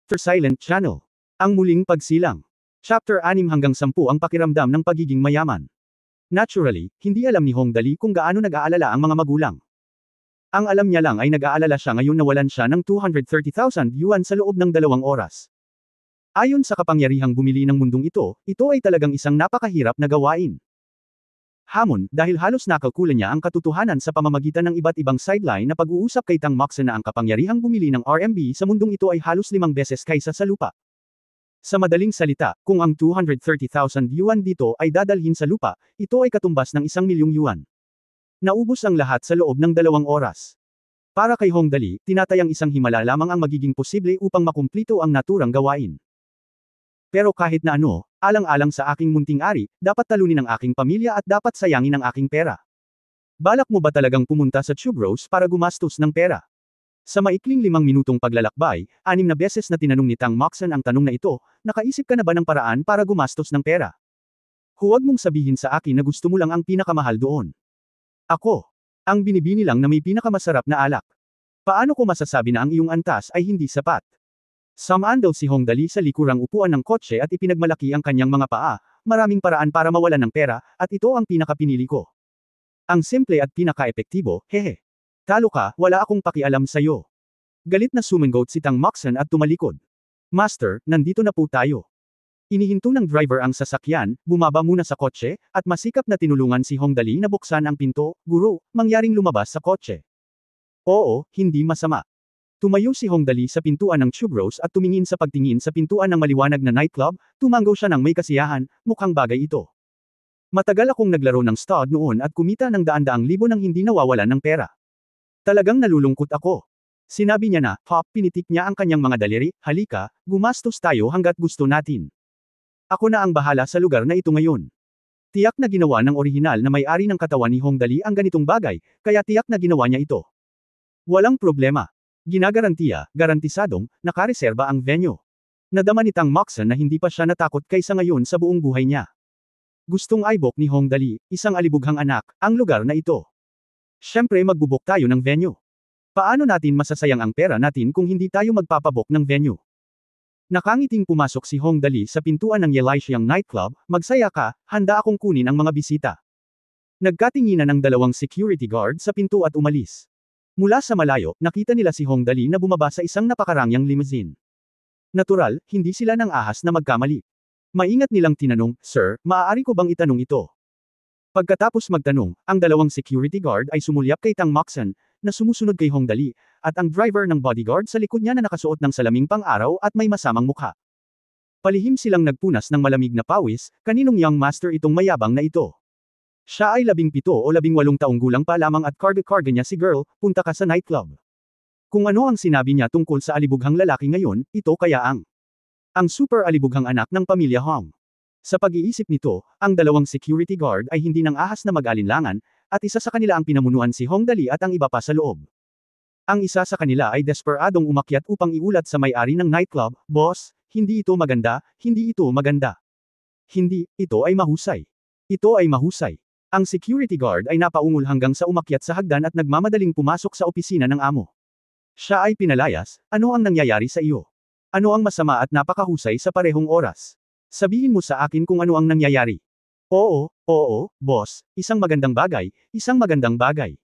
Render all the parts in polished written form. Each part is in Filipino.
After Silent Channel. Ang muling pagsilang. Chapter 6 hanggang 10 ang pakiramdam ng pagiging mayaman. Naturally, hindi alam ni Hong Dali kung gaano nag-aalala ang mga magulang. Ang alam niya lang ay nag-aalala siya ngayon nawalan siya ng 230,000 yuan sa loob ng 2 oras. Ayon sa kapangyarihang bumili ng mundong ito ay talagang isang napakahirap na gawain. Hamon, dahil halos nakalkula niya ang katotohanan sa pamamagitan ng iba't ibang sideline na pag-uusap kay Tang Moxen na ang kapangyarihang bumili ng RMB sa mundong ito ay halos 5 beses kaysa sa lupa. Sa madaling salita, kung ang 230,000 yuan dito ay dadalhin sa lupa, ito ay katumbas ng 1,000,000 yuan. Naubos ang lahat sa loob ng 2 oras. Para kay Hong Dali, tinatayang isang himala lamang ang magiging posible upang makumplito ang naturang gawain. Pero kahit na ano, alang-alang sa aking munting ari, dapat talunin ang aking pamilya at dapat sayangin ang aking pera. Balak mo ba talagang pumunta sa Tube Rose para gumastos ng pera? Sa maikling 5 minutong paglalakbay, 6 na beses na tinanong ni Tang Moxen ang tanong na ito, nakaisip ka na ba ng paraan para gumastos ng pera? Huwag mong sabihin sa akin na gusto mo lang ang pinakamahal doon. Ako. Ang binibini lang na may pinakamasarap na alak. Paano ko masasabi na ang iyong antas ay hindi sapat? Sumandal si Hong Dali sa likurang upuan ng kotse at ipinagmalaki ang kanyang mga paa, maraming paraan para mawalan ng pera, at ito ang pinakapinili ko. Ang simple at pinaka-epektibo, hehe. Talo ka, wala akong pakialam sa'yo. Galit na sumingot si Tang Moxen at tumalikod. Master, nandito na po tayo. Inihinto ng driver ang sasakyan, bumaba muna sa kotse, at masikap na tinulungan si Hong Dali na buksan ang pinto. Guro, mangyaring lumabas sa kotse. Oo, hindi masama. Tumayo si Hong Dali sa pintuan ng Tube Rose at tumingin sa pagtingin sa pintuan ng maliwanag na nightclub, tumango siya ng may kasiyahan, mukhang bagay ito. Matagal akong naglaro ng stud noon at kumita ng daan-daang libo nang hindi nawawalan ng pera. Talagang nalulungkot ako. Sinabi niya na, Pop, pinitik niya ang kanyang mga daliri, halika, gumastos tayo hanggat gusto natin. Ako na ang bahala sa lugar na ito ngayon. Tiyak na ginawa ng orihinal na may-ari ng katawan ni Hong Dali ang ganitong bagay, kaya tiyak na ginawa niya ito. Walang problema. Ginagarantiya, garantisadong, nakareserba ang venue. Nadama ni Tang Moxen na hindi pa siya natakot kaysa ngayon sa buong buhay niya. Gustong ibok ni Hong Dali, isang alibughang anak, ang lugar na ito. Siyempre magbubok tayo ng venue. Paano natin masasayang ang pera natin kung hindi tayo magpapabok ng venue? Nakangiting pumasok si Hong Dali sa pintuan ng Yelaishiang nightclub, magsaya ka, handa akong kunin ang mga bisita. Nagkatinginan ng 2 security guard sa pinto at umalis. Mula sa malayo, nakita nila si Hong Dali na bumaba sa isang napakarangyang limousine. Natural, hindi sila nang ahas na magkamali. Maingat nilang tinanong, Sir, maaari ko bang itanong ito? Pagkatapos magtanong, ang 2 security guard ay sumulyap kay Tang Moxen, na sumusunod kay Hong Dali, at ang driver ng bodyguard sa likod niya na nakasuot ng salaming pang-araw at may masamang mukha. Palihim silang nagpunas ng malamig na pawis, kaninong young master itong mayabang na ito? Siya ay 17 o 18 taong gulang pa lamang at karga-karga niya si girl, punta ka sa nightclub. Kung ano ang sinabi niya tungkol sa alibughang lalaki ngayon, ito kaya ang super alibughang anak ng pamilya Hong. Sa pag-iisip nito, ang 2 security guard ay hindi nang ahas na mag-alinlangan, at isa sa kanila ang pinamunuan si Hong Dali at ang iba pa sa loob. Ang isa sa kanila ay desperadong umakyat upang iulat sa may-ari ng nightclub, Boss, hindi ito maganda, hindi ito maganda. Hindi, ito ay mahusay. Ito ay mahusay. Ang security guard ay napaungol hanggang sa umakyat sa hagdan at nagmamadaling pumasok sa opisina ng amo. Siya ay pinalayas, ano ang nangyayari sa iyo? Ano ang masama at napakahusay sa parehong oras? Sabihin mo sa akin kung ano ang nangyayari. Oo, boss, isang magandang bagay, isang magandang bagay.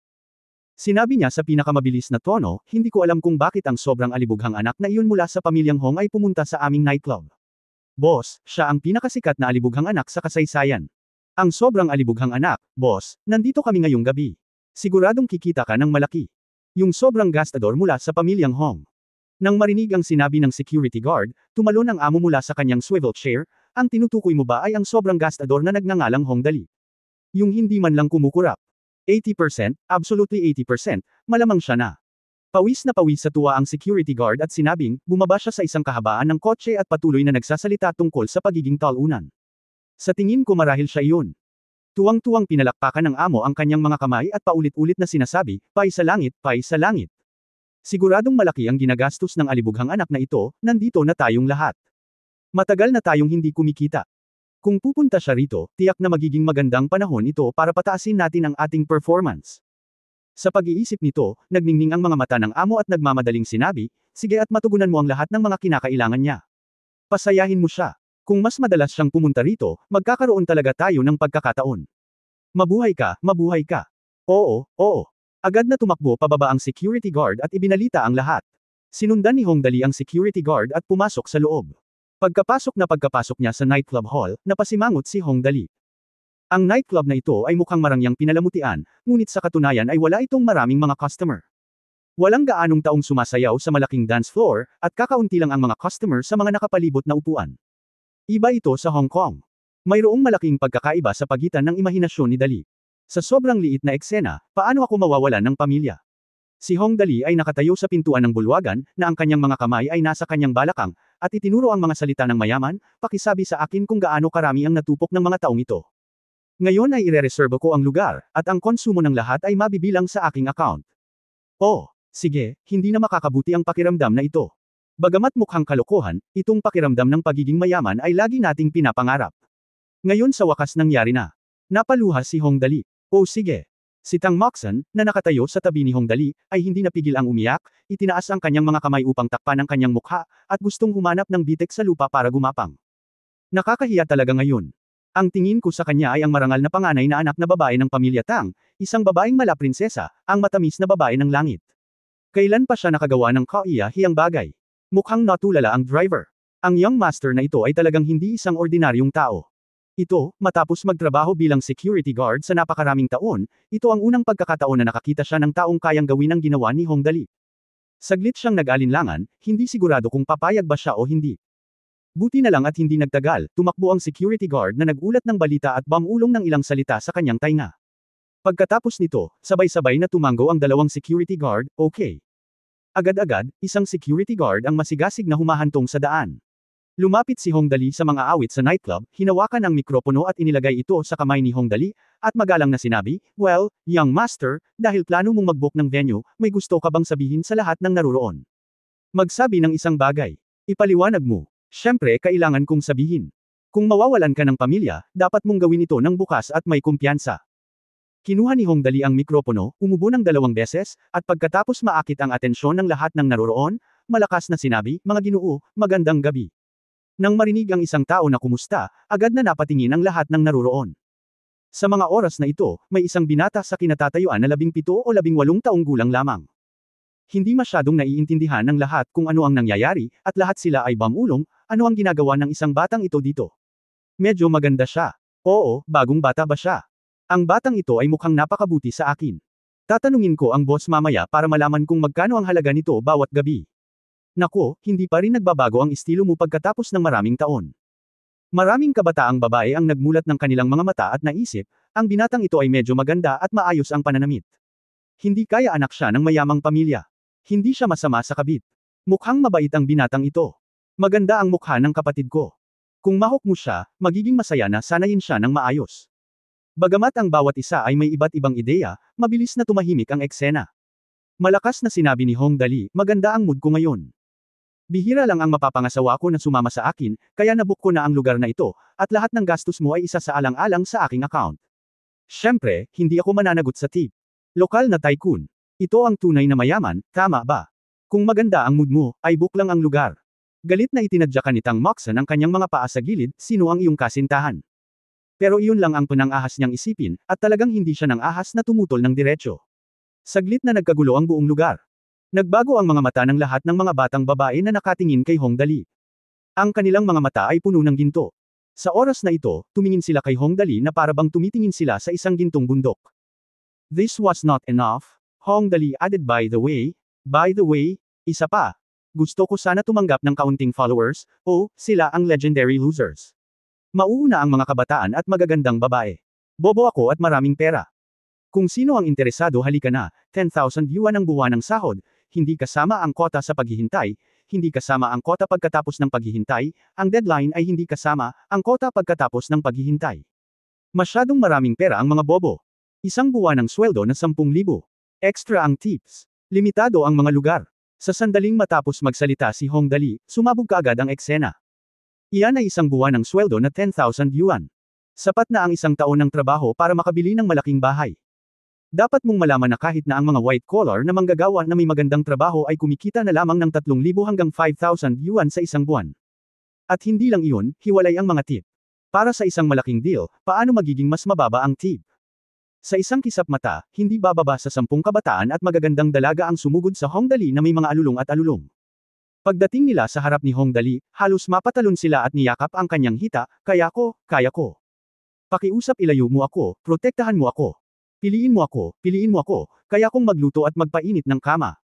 Sinabi niya sa pinakamabilis na tono, hindi ko alam kung bakit ang sobrang alibughang anak na iyon mula sa pamilyang Hong ay pumunta sa aming nightclub. Boss, siya ang pinakasikat na alibughang anak sa kasaysayan. Ang sobrang alibughang anak, boss, nandito kami ngayong gabi. Siguradong kikita ka ng malaki. Yung sobrang gastador mula sa pamilyang Hong. Nang marinig ang sinabi ng security guard, tumalon ang amo mula sa kanyang swivel chair, ang tinutukoy mo ba ay ang sobrang gastador na nagngangalang Hong Dali? Yung hindi man lang kumukurap. 80%, absolutely 80%, malamang siya na. Pawis na pawis sa tuwa ang security guard at sinabing, bumaba siya sa isang kahabaan ng kotse at patuloy na nagsasalita tungkol sa pagiging talunan. Sa tingin ko marahil siya iyon. Tuwang-tuwang pinalakpakan ng amo ang kanyang mga kamay at paulit-ulit na sinasabi, pay sa langit, pay sa langit. Siguradong malaki ang ginagastos ng alibughang anak na ito, nandito na tayong lahat. Matagal na tayong hindi kumikita. Kung pupunta siya rito, tiyak na magiging magandang panahon ito para pataasin natin ang ating performance. Sa pag-iisip nito, nagningning ang mga mata ng amo at nagmamadaling sinabi, sige at matugunan mo ang lahat ng mga kinakailangan niya. Pasayahin mo siya. Kung mas madalas siyang pumunta rito, magkakaroon talaga tayo ng pagkakataon. Mabuhay ka, mabuhay ka. Oo, oo. Agad na tumakbo pababa ang security guard at ibinalita ang lahat. Sinundan ni Hongdali ang security guard at pumasok sa loob. Pagkapasok niya sa nightclub hall, napasimangot si Hongdali. Ang nightclub na ito ay mukhang marangyang pinalamutian, ngunit sa katunayan ay wala itong maraming mga customer. Walang gaanong taong sumasayaw sa malaking dance floor, at kakaunti lang ang mga customer sa mga nakapalibot na upuan. Iba ito sa Hong Kong. Mayroong malaking pagkakaiba sa pagitan ng imahinasyon ni Dali. Sa sobrang liit na eksena, paano ako mawawalan ng pamilya? Si Hongdali ay nakatayo sa pintuan ng bulwagan, na ang kanyang mga kamay ay nasa kanyang balakang, at itinuro ang mga salita ng mayaman, pakisabi sa akin kung gaano karami ang natupok ng mga taong ito. Ngayon ay irereserbo ko ang lugar, at ang konsumo ng lahat ay mabibilang sa aking account. Oh, sige, hindi na makakabuti ang pakiramdam na ito. Bagamat mukhang kalokohan, itong pakiramdam ng pagiging mayaman ay lagi nating pinapangarap. Ngayon sa wakas nangyari na. Napaluha si Hongdali. Oh sige. Si Tang Moxon, na nakatayo sa tabi ni Hongdali, ay hindi napigil ang umiyak, itinaas ang kanyang mga kamay upang takpan ang kanyang mukha, at gustong humanap ng bitek sa lupa para gumapang. Nakakahiya talaga ngayon. Ang tingin ko sa kanya ay ang marangal na panganay na anak na babae ng pamilya Tang, isang babaeng mala prinsesa, ang matamis na babae ng langit. Kailan pa siya nakagawa ng kahiya-hiyang bagay? Mukhang natulala ang driver. Ang young master na ito ay talagang hindi isang ordinaryong tao. Ito, matapos magtrabaho bilang security guard sa napakaraming taon, ito ang unang pagkakataon na nakakita siya ng taong kayang gawin ang ginawa ni Hongdali. Saglit siyang nag-alinlangan, hindi sigurado kung papayag ba siya o hindi. Buti na lang at hindi nagtagal, tumakbo ang security guard na nagulat ng balita at bamulong ng ilang salita sa kanyang tainga. Pagkatapos nito, sabay-sabay na tumango ang dalawang security guard, okay. Agad-agad, isang security guard ang masigasig na humahantong sa daan. Lumapit si Hongdali sa mga awit sa nightclub, hinawakan ang mikropono at inilagay ito sa kamay ni Hongdali, at magalang na sinabi, well, young master, dahil plano mong mag-book ng venue, may gusto ka bang sabihin sa lahat ng naruroon? Magsabi ng isang bagay. Ipaliwanag mo. Siyempre, kailangan kong sabihin. Kung mawawalan ka ng pamilya, dapat mong gawin ito ng bukas at may kumpiyansa. Kinuha ni Hongdali ang mikropono, umubo ng 2 beses, at pagkatapos maakit ang atensyon ng lahat ng naroroon, malakas na sinabi, mga ginoo, magandang gabi. Nang marinig ang isang tao na kumusta, agad na napatingin ang lahat ng naroroon. Sa mga oras na ito, may isang binata sa kinatatayuan na 17 o 18 taong gulang lamang. Hindi masyadong naiintindihan ng lahat kung ano ang nangyayari, at lahat sila ay bamulong, ano ang ginagawa ng isang batang ito dito. Medyo maganda siya. Oo, bagong bata ba siya? Ang batang ito ay mukhang napakabuti sa akin. Tatanungin ko ang boss mamaya para malaman kung magkano ang halaga nito bawat gabi. Nako, hindi pa rin nagbabago ang estilo mo pagkatapos ng maraming taon. Maraming kabataang babae ang nagmulat ng kanilang mga mata at naisip, ang binatang ito ay medyo maganda at maayos ang pananamit. Hindi kaya anak siya ng mayamang pamilya. Hindi siya masama sa kabit. Mukhang mabait ang binatang ito. Maganda ang mukha ng kapatid ko. Kung mahok mo siya, magiging masaya na sanayin siya ng maayos. Bagamat ang bawat isa ay may iba't ibang ideya, mabilis na tumahimik ang eksena. Malakas na sinabi ni Hongdali, maganda ang mood ko ngayon. Bihira lang ang mapapangasawa ko na sumama sa akin, kaya nabook ko na ang lugar na ito, at lahat ng gastos mo ay isa sa alang-alang sa aking account. Siyempre, hindi ako mananagot sa tip. Lokal na tycoon. Ito ang tunay na mayaman, tama ba? Kung maganda ang mood mo, ay book lang ang lugar. Galit na itinadyakan ni Tang Moxon ang kanyang mga paa sa gilid, sino ang iyong kasintahan? Pero iyon lang ang panang-ahas niyang isipin, at talagang hindi siya ng ahas na tumutol ng diretsyo. Saglit na nagkagulo ang buong lugar. Nagbago ang mga mata ng lahat ng mga batang babae na nakatingin kay Hongdali. Ang kanilang mga mata ay puno ng ginto. Sa oras na ito, tumingin sila kay Hongdali na para bang tumitingin sila sa isang gintong bundok. This was not enough, Hongdali added by the way, isa pa. Gusto ko sana tumanggap ng kaunting followers, sila ang legendary losers. Mauuna ang mga kabataan at magagandang babae. Bobo ako at maraming pera. Kung sino ang interesado halika na, 10,000 yuan ang buwanang sahod, hindi kasama ang kota sa paghihintay, hindi kasama ang kota pagkatapos ng paghihintay, ang deadline ay hindi kasama, ang kota pagkatapos ng paghihintay. Masyadong maraming pera ang mga bobo. Isang buwanang sweldo na 10,000. Extra ang tips. Limitado ang mga lugar. Sa sandaling matapos magsalita si Hongdali, sumabog kaagad ang eksena. Iyan ay isang buwan ng sweldo na 10,000 yuan. Sapat na ang isang taon ng trabaho para makabili ng malaking bahay. Dapat mong malaman na kahit na ang mga white-collar na manggagawa na may magandang trabaho ay kumikita na lamang ng 3,000 hanggang 5,000 yuan sa isang buwan. At hindi lang iyon, hiwalay ang mga tip. Para sa isang malaking deal, paano magiging mas mababa ang tip? Sa isang kisap mata, hindi bababa sa 10 kabataan at magagandang dalaga ang sumugod sa Hong Dali na may mga alulong at alulong. Pagdating nila sa harap ni Hong Dali, halos mapatalon sila at niyakap ang kanyang hita, kaya ko. Pakiusap ilayo mo ako, protektahan mo ako. Piliin mo ako, kaya kong magluto at magpainit ng kama.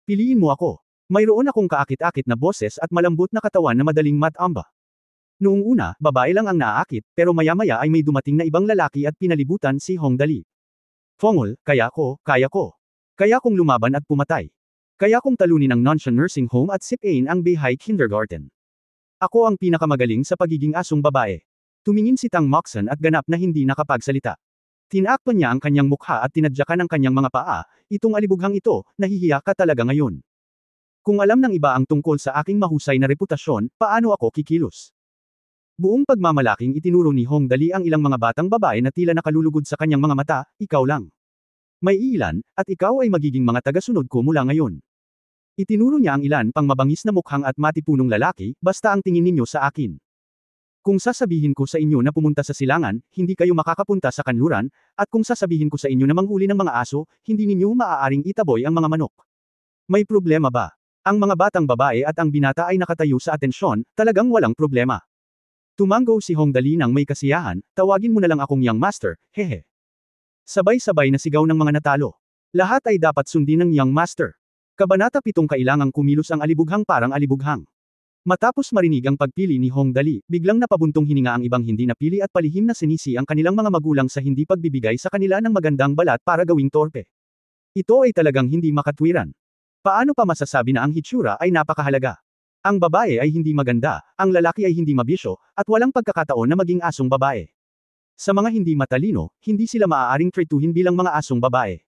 Piliin mo ako. Mayroon akong kaakit-akit na boses at malambot na katawan na madaling matamba. Noong una, babae lang ang naaakit, pero maya-maya ay may dumating na ibang lalaki at pinalibutan si Hong Dali. Fongol, kaya ko. Kaya kong lumaban at pumatay. Kaya kong talunin ang Nanshan Nursing Home at sipain ang Beihai Kindergarten. Ako ang pinakamagaling sa pagiging asong babae. Tumingin si Tang Moxon at ganap na hindi nakapagsalita. Tinakpan niya ang kanyang mukha at tinadyakan ang kanyang mga paa, itong alibughang ito, nahihiya ka talaga ngayon. Kung alam ng iba ang tungkol sa aking mahusay na reputasyon, paano ako kikilos? Buong pagmamalaking itinuro ni Hong Dali ang ilang mga batang babae na tila nakalulugod sa kanyang mga mata, ikaw lang. May ilan, at ikaw ay magiging mga tagasunod ko mula ngayon. Itinuro niya ang ilan pang mabangis na mukhang at matipunong lalaki, basta ang tingin ninyo sa akin. Kung sasabihin ko sa inyo na pumunta sa silangan, hindi kayo makakapunta sa kanluran, at kung sasabihin ko sa inyo na manghuli ng mga aso, hindi ninyo maaaring itaboy ang mga manok. May problema ba? Ang mga batang babae at ang binata ay nakatayo sa atensyon, talagang walang problema. Tumango si Hong Dali nang may kasiyahan, tawagin mo na lang akong young master, hehe. Sabay-sabay na sigaw ng mga natalo. Lahat ay dapat sundin ng young master. Kabanata 7 kailangang kumilos ang alibughang parang alibughang. Matapos marinig ang pagpili ni Hong Dali, biglang napabuntong hininga ang ibang hindi napili at palihim na sinisi ang kanilang mga magulang sa hindi pagbibigay sa kanila ng magandang balat para gawing torpe. Ito ay talagang hindi makatwiran. Paano pa masasabi na ang hitsura ay napakahalaga? Ang babae ay hindi maganda, ang lalaki ay hindi mabisyo, at walang pagkakataon na maging asong babae. Sa mga hindi matalino, hindi sila maaaring treatuhin bilang mga asong babae.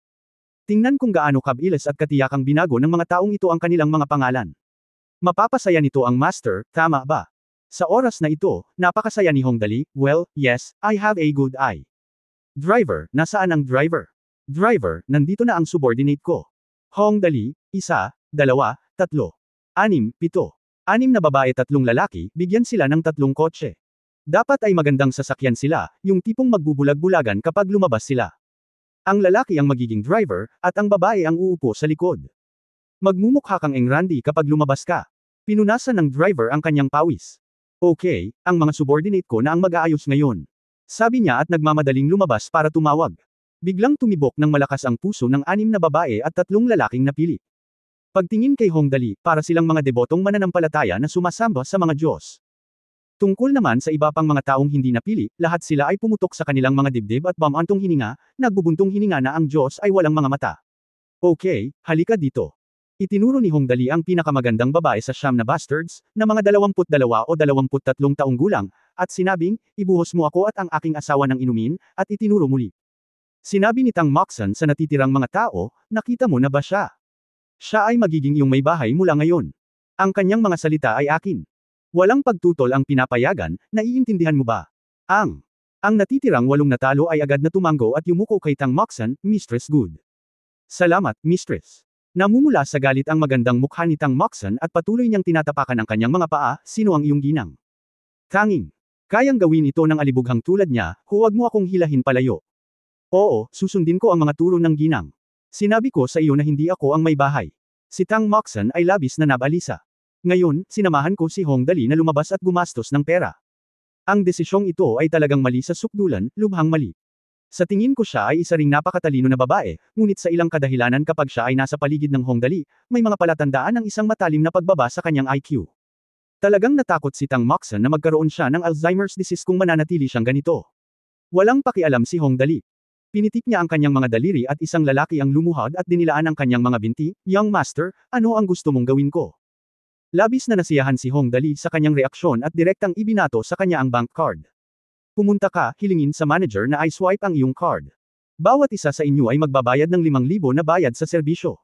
Tingnan kung gaano kabilis at katiyakang binago ng mga taong ito ang kanilang mga pangalan. Mapapasaya nito ang master, tama ba? Sa oras na ito, napakasaya ni Hong Dali, well, yes, I have a good eye. Driver, nasaan ang driver? Driver, nandito na ang subordinate ko. Hong Dali, 1, 2, 3, 6, 7. 6 na babae 3 lalaki, bigyan sila ng 3 kotse. Dapat ay magandang sasakyan sila, yung tipong magbubulag-bulagan kapag lumabas sila. Ang lalaki ang magiging driver, at ang babae ang uupo sa likod. Magmumukha kang engrandi kapag lumabas ka. Pinunasan ng driver ang kanyang pawis. Okay, ang mga subordinate ko na ang mag-aayos ngayon. Sabi niya at nagmamadaling lumabas para tumawag. Biglang tumibok ng malakas ang puso ng 6 na babae at 3 lalaking napili. Pagtingin kay Hong Dali, para silang mga debotong mananampalataya na sumasamba sa mga Diyos. Tungkol naman sa iba pang mga taong hindi napili, lahat sila ay pumutok sa kanilang mga dibdib at bamantong hininga, nagbubuntong hininga na ang Diyos ay walang mga mata. Okay, halika dito. Itinuro ni Hong Dali ang pinakamagandang babae sa siyam na bastards, na mga 22 o 23 taong gulang, at sinabing, ibuhos mo ako at ang aking asawa ng inumin, at itinuro muli. Sinabi ni Tang Moxon sa natitirang mga tao, nakita mo na ba siya? Siya ay magiging iyong may bahay mula ngayon. Ang kanyang mga salita ay akin. Walang pagtutol ang pinapayagan, naiintindihan mo ba? Ang natitirang 8 natalo ay agad na tumango at yumuko kay Tang Moxon, Mistress Good. Salamat, Mistress. Namumula sa galit ang magandang mukha ni Tang Moxon at patuloy niyang tinatapakan ang kanyang mga paa, sino ang iyong ginang? Tanging. Kayang gawin ito ng alibughang tulad niya, huwag mo akong hilahin palayo. Oo, susundin ko ang mga turo ng ginang. Sinabi ko sa iyo na hindi ako ang may bahay. Si Tang Moxon ay labis na nabalisa. Ngayon, sinamahan ko si Hong Dali na lumabas at gumastos ng pera. Ang desisyong ito ay talagang mali sa sukdulan, lubhang mali. Sa tingin ko siya ay isa ring napakatalino na babae, ngunit sa ilang kadahilanan kapag siya ay nasa paligid ng Hong Dali, may mga palatandaan ng isang matalim na pagbaba sa kanyang IQ. Talagang natakot si Tang Moxon na magkaroon siya ng Alzheimer's disease kung mananatili siyang ganito. Walang pakialam si Hong Dali. Pinitik niya ang kanyang mga daliri at isang lalaki ang lumuhod at dinilaan ang kanyang mga binti, young master, ano ang gusto mong gawin ko? Labis na nasiyahan si Hong Dali sa kanyang reaksyon at direktang ibinato sa kanya ang bank card. Pumunta ka, hilingin sa manager na i-swipe ang iyong card. Bawat isa sa inyo ay magbabayad ng 5,000 na bayad sa serbisyo.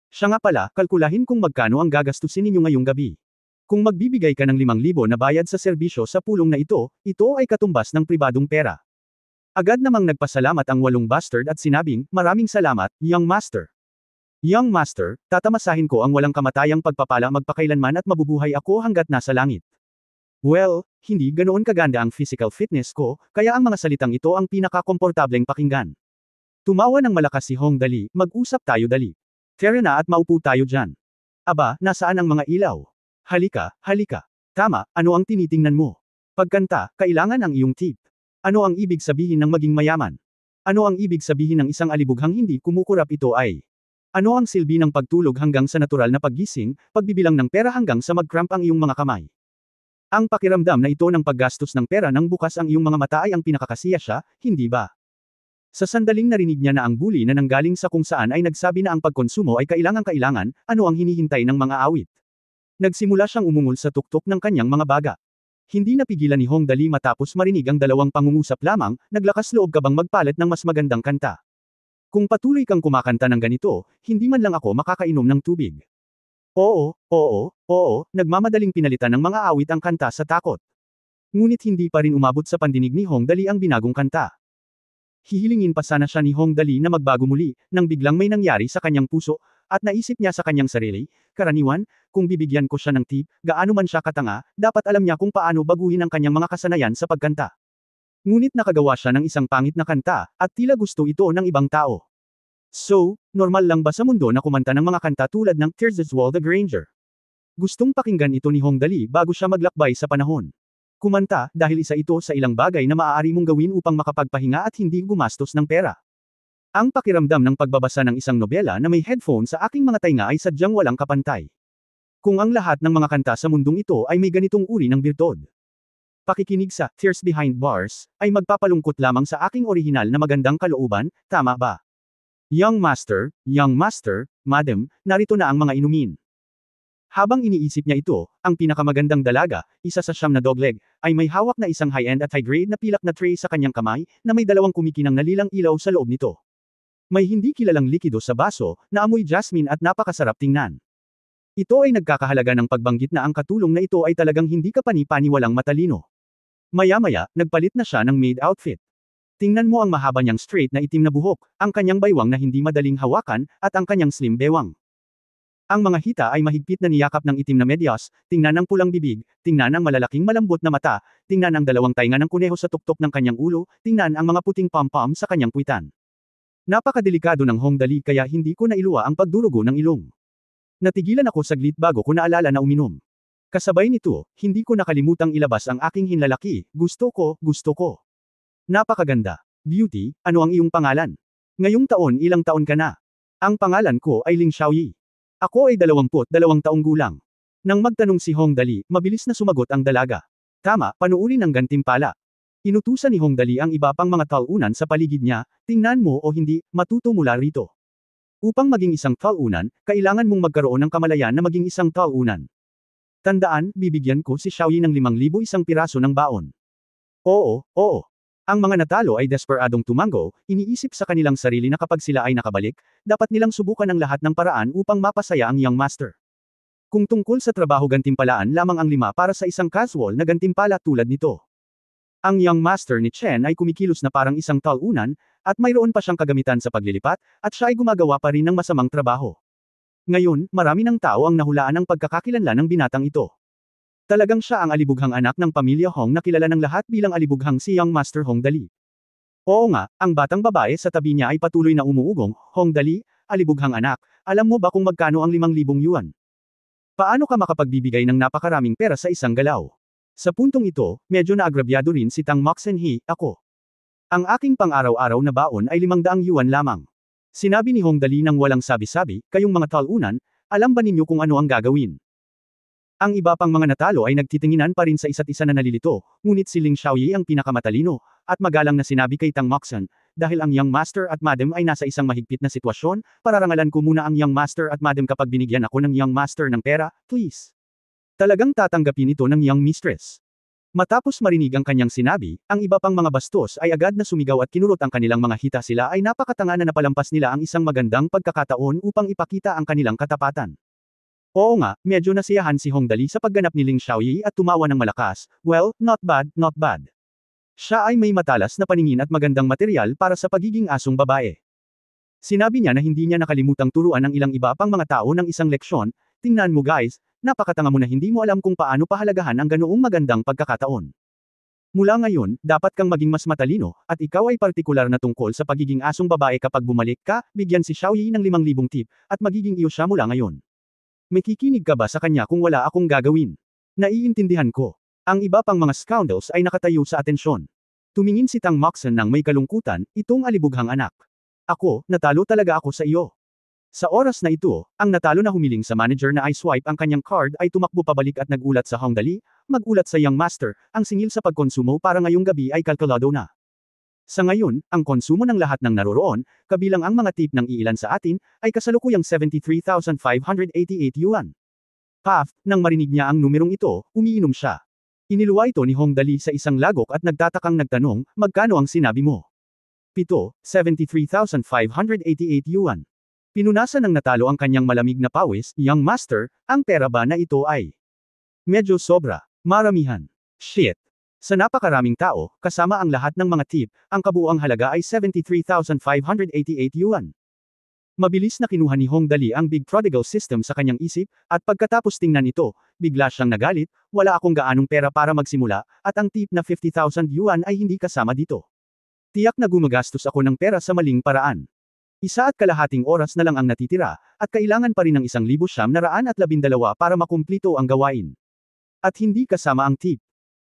Siya nga pala, kalkulahin kung magkano ang gagastusin ninyo ngayong gabi. Kung magbibigay ka ng 5,000 na bayad sa serbisyo sa pulong na ito ay katumbas ng pribadong pera. Agad namang nagpasalamat ang 8 bastard at sinabing, maraming salamat, young master. Young master, tatamasahin ko ang walang kamatayang pagpapala magpakailanman at mabubuhay ako hanggat nasa langit. Well, hindi ganoon kaganda ang physical fitness ko, kaya ang mga salitang ito ang pinaka-komportableng pakinggan. Tumawa ng malakas si Hong Dali, mag-usap tayo dali. Tara na at maupo tayo dyan. Aba, nasaan ang mga ilaw? Halika, halika. Tama, ano ang tinitingnan mo? Pagkanta, kailangan ang iyong tip. Ano ang ibig sabihin ng maging mayaman? Ano ang ibig sabihin ng isang alibughang hindi kumukurap ito ay? Ano ang silbi ng pagtulog hanggang sa natural na paggising, pagbibilang ng pera hanggang sa mag-cramp ang iyong mga kamay? Ang pakiramdam na ito ng paggastos ng pera nang bukas ang iyong mga mata ay ang pinakakasiya siya, hindi ba? Sa sandaling narinig niya na ang bully na nanggaling sa kung saan ay nagsabi na ang pagkonsumo ay kailangan-kailangan, ano ang hinihintay ng mga awit? Nagsimula siyang umungol sa tuktok ng kanyang mga baga. Hindi napigilan ni Hong Dali matapos marinig ang dalawang pangungusap lamang, naglakas loob ka bang magpalit ng mas magandang kanta? Kung patuloy kang kumakanta ng ganito, hindi man lang ako makakainom ng tubig. Oo, nagmamadaling pinalitan ng mga awit ang kanta sa takot. Ngunit hindi pa rin umabot sa pandinig ni Hong Dali ang binagong kanta. Hihilingin pa sana siya ni Hong Dali na magbago muli, nang biglang may nangyari sa kanyang puso, at naisip niya sa kanyang sarili, karaniwan, kung bibigyan ko siya ng tip, gaano man siya katanga, dapat alam niya kung paano baguhin ang kanyang mga kasanayan sa pagkanta. Ngunit nakagawa siya ng isang pangit na kanta, at tila gusto ito ng ibang tao. So, normal lang ba sa mundo na kumanta ng mga kanta tulad ng Tears That Swell the Granger? Gustong pakinggan ito ni Hong Dali bago siya maglakbay sa panahon. Kumanta, dahil isa ito sa ilang bagay na maaari mong gawin upang makapagpahinga at hindi gumastos ng pera. Ang pakiramdam ng pagbabasa ng isang nobela na may headphone sa aking mga tainga ay sadyang walang kapantay. Kung ang lahat ng mga kanta sa mundong ito ay may ganitong uri ng birtod. Pakikinig sa Tears Behind Bars ay magpapalungkot lamang sa aking orihinal na magandang kalooban, tama ba? Young Master, Madam, narito na ang mga inumin. Habang iniisip niya ito, ang pinakamagandang dalaga, isa sa siyam na dogleg, ay may hawak na isang high-end at high-grade na pilak na tray sa kanyang kamay, na may dalawang kumikinang nalilang ilaw sa loob nito. May hindi kilalang likido sa baso, na amoy jasmine at napakasarap tingnan. Ito ay nagkakahalaga ng pagbanggit na ang katulong na ito ay talagang hindi kapani-paniwalang matalino. Maya-maya, nagpalit na siya ng maid outfit. Tingnan mo ang mahaba niyang straight na itim na buhok, ang kanyang baywang na hindi madaling hawakan, at ang kanyang slim bewang. Ang mga hita ay mahigpit na niyakap ng itim na medyas, tingnan ang pulang bibig, tingnan ang malalaking malambot na mata, tingnan ang dalawang tainga ng kuneho sa tuktok ng kanyang ulo, tingnan ang mga puting pom-pom sa kanyang puwitan. Napakadelikado ng Hong Dali kaya hindi ko nailuwa ang pagdurugo ng ilong. Natigilan ako saglit bago ko naalala na uminom. Kasabay nito, hindi ko nakalimutang ilabas ang aking hinlalaki, gusto ko. Napakaganda. Beauty, ano ang iyong pangalan? Ngayong taon ilang taon ka na? Ang pangalan ko ay Ling Xiaoyi. Ako ay 22 taong gulang. Nang magtanong si Hong Dali, mabilis na sumagot ang dalaga. Tama, panuuri ng gantimpala. Inutusan ni Hong Dali ang iba pang mga talunan sa paligid niya, tingnan mo o hindi, matuto mula rito. Upang maging isang talunan, kailangan mong magkaroon ng kamalayan na maging isang talunan. Tandaan, bibigyan ko si Xiaoyi ng 5,000 isang piraso ng baon. Oo. Ang mga natalo ay desperadong tumango, iniisip sa kanilang sarili na kapag sila ay nakabalik, dapat nilang subukan ang lahat ng paraan upang mapasaya ang young master. Kung tungkol sa trabaho gantimpalaan lamang ang 5 para sa isang casual na gantimpala tulad nito. Ang young master ni Chen ay kumikilos na parang isang talunan, at mayroon pa siyang kagamitan sa paglilipat, at siya ay gumagawa pa rin ng masamang trabaho. Ngayon, marami ng tao ang nahulaan ng pagkakakilanlan ng binatang ito. Talagang siya ang alibughang anak ng pamilya Hong na kilala ng lahat bilang alibughang si Young Master Hong Dali. Oo nga, ang batang babae sa tabi niya ay patuloy na umuugong, Hong Dali, alibughang anak, alam mo ba kung magkano ang 5,000 yuan? Paano ka makapagbibigay ng napakaraming pera sa isang galaw? Sa puntong ito, medyo naagrabyado rin si Tang Moxenhee, ako. Ang aking pang-araw-araw na baon ay 500 yuan lamang. Sinabi ni Hong Dali nang walang sabi-sabi, kayong mga talunan, alam ba ninyo kung ano ang gagawin? Ang iba pang mga natalo ay nagtitinginan pa rin sa isa't isa na nalilito, ngunit si Ling Xiaoyi ang pinakamatalino, at magalang na sinabi kay Tang Moxen, dahil ang young master at madam ay nasa isang mahigpit na sitwasyon, pararangalan ko muna ang young master at madam kapag binigyan ako ng young master ng pera, please. Talagang tatanggapin ito ng young mistress. Matapos marinig ang kanyang sinabi, ang iba pang mga bastos ay agad na sumigaw at kinurot ang kanilang mga hita sila ay napakatanga na napalampas nila ang isang magandang pagkakataon upang ipakita ang kanilang katapatan. Oo nga, medyo nasiyahan si Hong Dali sa pagganap ni Ling Xiaoyi at tumawa ng malakas, well, not bad. Siya ay may matalas na paningin at magandang material para sa pagiging asong babae. Sinabi niya na hindi niya nakalimutang turuan ang ilang iba pang mga tao ng isang leksyon, tingnan mo guys, napakatanga mo na hindi mo alam kung paano pahalagahan ang ganoong magandang pagkakataon. Mula ngayon, dapat kang maging mas matalino, at ikaw ay partikular na tungkol sa pagiging asong babae kapag bumalik ka, bigyan si Xiaoyi ng 5,000 tip, at magiging iyo siya mula ngayon. May kikinig ka ba sa kanya kung wala akong gagawin? Naiintindihan ko. Ang iba pang mga scoundrels ay nakatayo sa atensyon. Tumingin si Tang Moxon ng may kalungkutan, itong alibughang anak. Ako, natalo talaga ako sa iyo. Sa oras na ito, ang natalo na humiling sa manager na i-swipe ang kanyang card ay tumakbo pabalik at nagulat sa Hong Dali, magulat sa Young Master, ang singil sa pagkonsumo para ngayong gabi ay kalkulado na. Sa ngayon, ang konsumo ng lahat ng naroroon, kabilang ang mga tip ng iilan sa atin, ay kasalukuyang 73,588 yuan. Paf, nang marinig niya ang numerong ito, umiinom siya. Iniluwa ito ni Hong Dali sa isang lagok at nagtatakang nagtanong, magkano ang sinabi mo? 73,588 yuan. Pinunasan ng natalo ang kanyang malamig na pawis, Young Master, ang pera ba na ito ay medyo sobra, maramihan. Shit. Sa napakaraming tao, kasama ang lahat ng mga tip, ang kabuuang halaga ay 73,588 yuan. Mabilis na kinuha ni Hong Dali ang Big Prodigal System sa kanyang isip, at pagkatapos tingnan ito, bigla siyang nagalit, wala akong gaanong pera para magsimula, at ang tip na 50,000 yuan ay hindi kasama dito. Tiyak na gumagastos ako ng pera sa maling paraan. 1.5 oras na lang ang natitira, at kailangan pa rin ng 1,912 para makumplito ang gawain. At hindi kasama ang tip.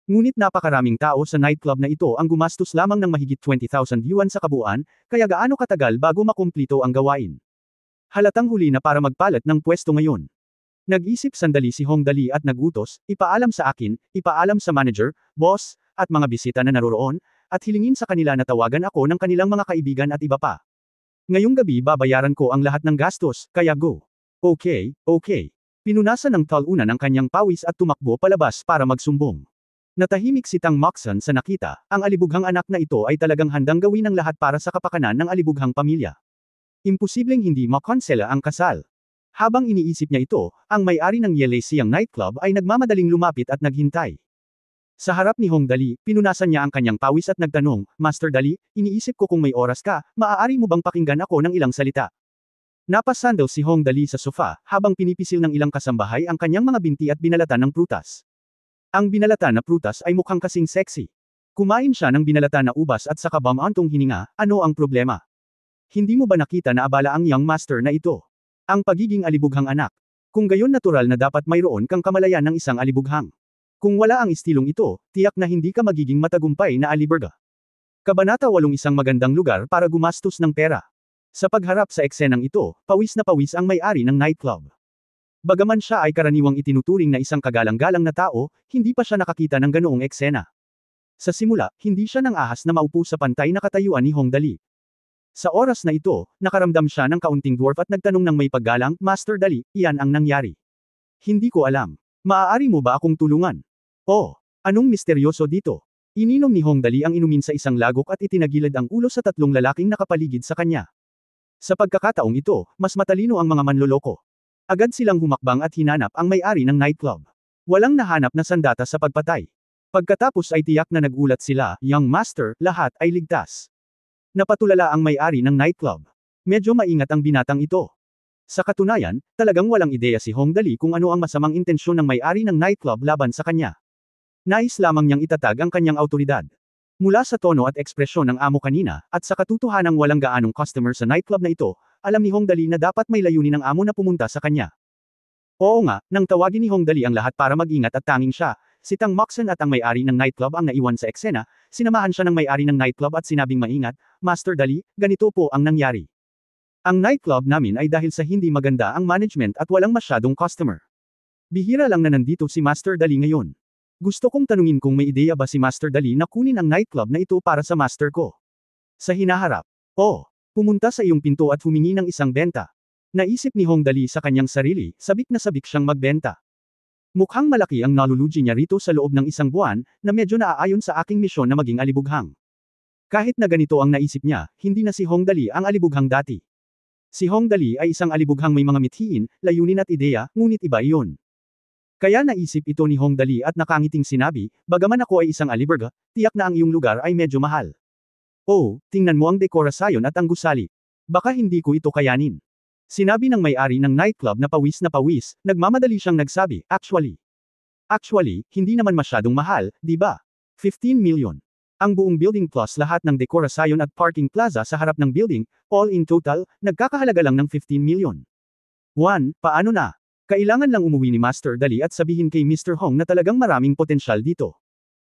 Ngunit napakaraming tao sa nightclub na ito ang gumastos lamang ng mahigit 20,000 yuan sa kabuuan, kaya gaano katagal bago makumplito ang gawain. Halatang huli na para magpalat ng pwesto ngayon. Nag-isip sandali si Hong Dali at nagutos, ipaalam sa akin, ipaalam sa manager, boss, at mga bisita na naroroon, at hilingin sa kanila na tawagan ako ng kanilang mga kaibigan at iba pa. Ngayong gabi babayaran ko ang lahat ng gastos, kaya go. Okay, okay. Pinunasan ng talunan ang kanyang pawis at tumakbo palabas para magsumbong. Natahimik si Tang Moxon sa nakita, ang alibughang anak na ito ay talagang handang gawin ang lahat para sa kapakanan ng alibughang pamilya. Imposibleng hindi makonsela ang kasal. Habang iniisip niya ito, ang may-ari ng Yelesiang nightclub ay nagmamadaling lumapit at naghintay. Sa harap ni Hong Dali, pinunasan niya ang kanyang pawis at nagtanong, Master Dali, iniisip ko kung may oras ka, maaari mo bang pakinggan ako ng ilang salita? Napasandal si Hong Dali sa sofa, habang pinipisil ng ilang kasambahay ang kanyang mga binti at binalatan ng prutas. Ang binalatan na prutas ay mukhang kasing sexy. Kumain siya ng binalatan na ubas at saka bamantong hininga, ano ang problema? Hindi mo ba nakita na abala ang Young Master na ito? Ang pagiging alibughang anak. Kung gayon natural na dapat mayroon kang kamalayan ng isang alibughang. Kung wala ang istilong ito, tiyak na hindi ka magiging matagumpay na aliberga. Kabanata 8 isang magandang lugar para gumastos ng pera. Sa pagharap sa eksenang ito, pawis na pawis ang may-ari ng nightclub. Bagaman siya ay karaniwang itinuturing na isang kagalang-galang na tao, hindi pa siya nakakita ng ganoong eksena. Sa simula, hindi siya nang ahas na maupo sa pantay na katayuan ni Hong Dali. Sa oras na ito, nakaramdam siya ng kaunting dwarf at nagtanong ng may paggalang, Master Dali, iyan ang nangyari. Hindi ko alam. Maaari mo ba akong tulungan? Oh, anong misteryoso dito? Ininom ni Hong Dali ang inumin sa isang lagok at itinagilid ang ulo sa 3 lalaking nakapaligid sa kanya. Sa pagkakataong ito, mas matalino ang mga manloloko. Agad silang humakbang at hinanap ang may-ari ng nightclub. Walang nahanap na sandata sa pagpatay. Pagkatapos ay tiyak na nagulat sila, Young Master, lahat ay ligtas. Napatulala ang may-ari ng nightclub. Medyo maingat ang binatang ito. Sa katunayan, talagang walang ideya si Hong Dali kung ano ang masamang intensyon ng may-ari ng nightclub laban sa kanya. Nais lamang niyang itatag ang kanyang autoridad. Mula sa tono at ekspresyon ng amo kanina, at sa katotohanang walang gaanong customer sa nightclub na ito, alam ni Hong Dali na dapat may layunin ng amo na pumunta sa kanya. Oo nga, nang tawagin ni Hong Dali ang lahat para mag-ingat at tanging siya, si Tang Moxon at ang may-ari ng nightclub ang naiwan sa eksena, sinamahan siya ng may-ari ng nightclub at sinabing maingat, Master Dali, ganito po ang nangyari. Ang nightclub namin ay dahil sa hindi maganda ang management at walang masyadong customer. Bihira lang na nandito si Master Dali ngayon. Gusto kong tanungin kung may ideya ba si Master Dali na kunin ang nightclub na ito para sa master ko. Sa hinaharap. Oh, pumunta sa iyong pinto at humingi ng isang benta. Naisip ni Hong Dali sa kanyang sarili, sabik na sabik siyang magbenta. Mukhang malaki ang nalulugi niya rito sa loob ng isang buwan, na medyo naaayon sa aking misyon na maging alibughang. Kahit na ganito ang naisip niya, hindi na si Hong Dali ang alibughang dati. Si Hong Dali ay isang alibughang may mga mithiin, layunin at ideya, ngunit iba iyon. Kaya naisip ito ni Hong Dali at nakangiting sinabi, bagaman ako ay isang aliberga, tiyak na ang iyong lugar ay medyo mahal. Oh, tingnan mo ang dekorasyon at ang gusali. Baka hindi ko ito kayanin. Sinabi ng may-ari ng nightclub na pawis, nagmamadali siyang nagsabi, Actually, hindi naman masyadong mahal, di ba? 15 million. Ang buong building plus lahat ng dekorasyon at parking plaza sa harap ng building, all in total, nagkakahalaga lang ng 15 million. Paano na? Kailangan lang umuwi ni Master Dali at sabihin kay Mr. Hong na talagang maraming potensyal dito.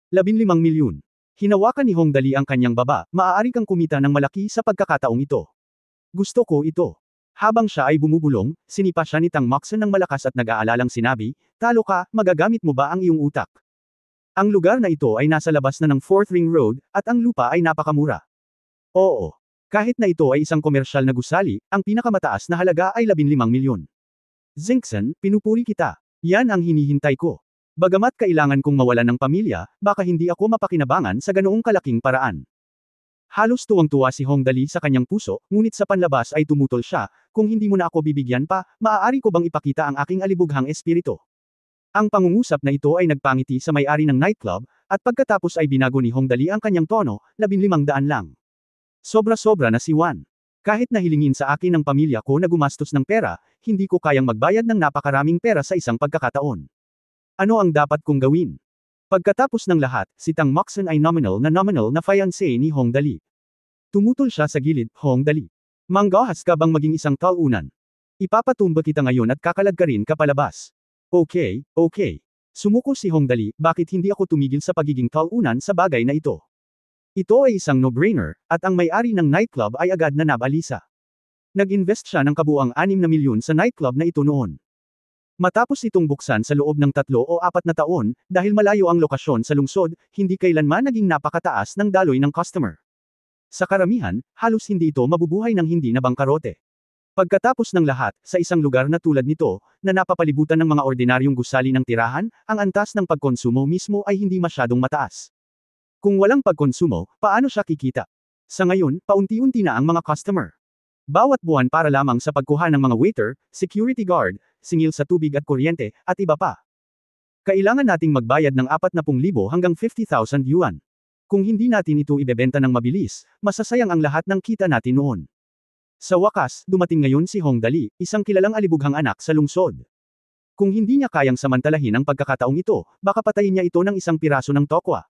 15 milyon. Hinawakan ni Hong Dali ang kanyang baba, maaari kang kumita ng malaki sa pagkakataong ito. Gusto ko ito. Habang siya ay bumubulong, sinipa siya ni Tang Moxon ng malakas at nag-aalalang sinabi, talo ka, magagamit mo ba ang iyong utak? Ang lugar na ito ay nasa labas na ng 4th Ring Road, at ang lupa ay napakamura. Oo. Kahit na ito ay isang komersyal na gusali, ang pinakamataas na halaga ay 15 milyon. Zinkson, pinupuri kita. Yan ang hinihintay ko. Bagamat kailangan kong mawalan ng pamilya, baka hindi ako mapakinabangan sa ganoong kalaking paraan. Halos tuwang-tuwa si Hong Dali sa kanyang puso, ngunit sa panlabas ay tumutol siya, kung hindi mo na ako bibigyan pa, maaari ko bang ipakita ang aking alibughang espiritu? Ang pangungusap na ito ay nagpangiti sa may-ari ng nightclub, at pagkatapos ay binago ni Hong Dali ang kanyang tono, 1500 lang. Sobra-sobra na si Juan. Kahit nahilingin sa akin ng pamilya ko na gumastos ng pera, hindi ko kayang magbayad ng napakaraming pera sa isang pagkakataon. Ano ang dapat kong gawin? Pagkatapos ng lahat, si Tang Moxon ay nominal na fiancé ni Hong Dali. Tumutol siya sa gilid, Hong Dali. Manggahas ka bang maging isang talunan? Ipapatumba kita ngayon at kakalad ka rin kapalabas. Okay. Sumuko si Hong Dali, bakit hindi ako tumigil sa pagiging talunan sa bagay na ito? Ito ay isang no-brainer, at ang may-ari ng nightclub ay agad na nabalisa. Nag-invest siya ng kabuuang 6 na milyon sa nightclub na ito noon. Matapos itong buksan sa loob ng 3 o 4 na taon, dahil malayo ang lokasyon sa lungsod, hindi kailanman naging napakataas ng daloy ng customer. Sa karamihan, halos hindi ito mabubuhay ng hindi na bangkarote. Pagkatapos ng lahat, sa isang lugar na tulad nito, na napapalibutan ng mga ordinaryong gusali ng tirahan, ang antas ng pagkonsumo mismo ay hindi masyadong mataas. Kung walang pagkonsumo, paano siya kikita? Sa ngayon, paunti-unti na ang mga customer. Bawat buwan para lamang sa pagkuha ng mga waiter, security guard, singil sa tubig at kuryente, at iba pa. Kailangan nating magbayad ng 40,000 hanggang 50,000 yuan. Kung hindi natin ito ibebenta ng mabilis, masasayang ang lahat ng kita natin noon. Sa wakas, dumating ngayon si Hong Dali, isang kilalang alibughang anak sa lungsod. Kung hindi niya kayang samantalahin ang pagkakataong ito, baka patayin niya ito ng isang piraso ng tokwa.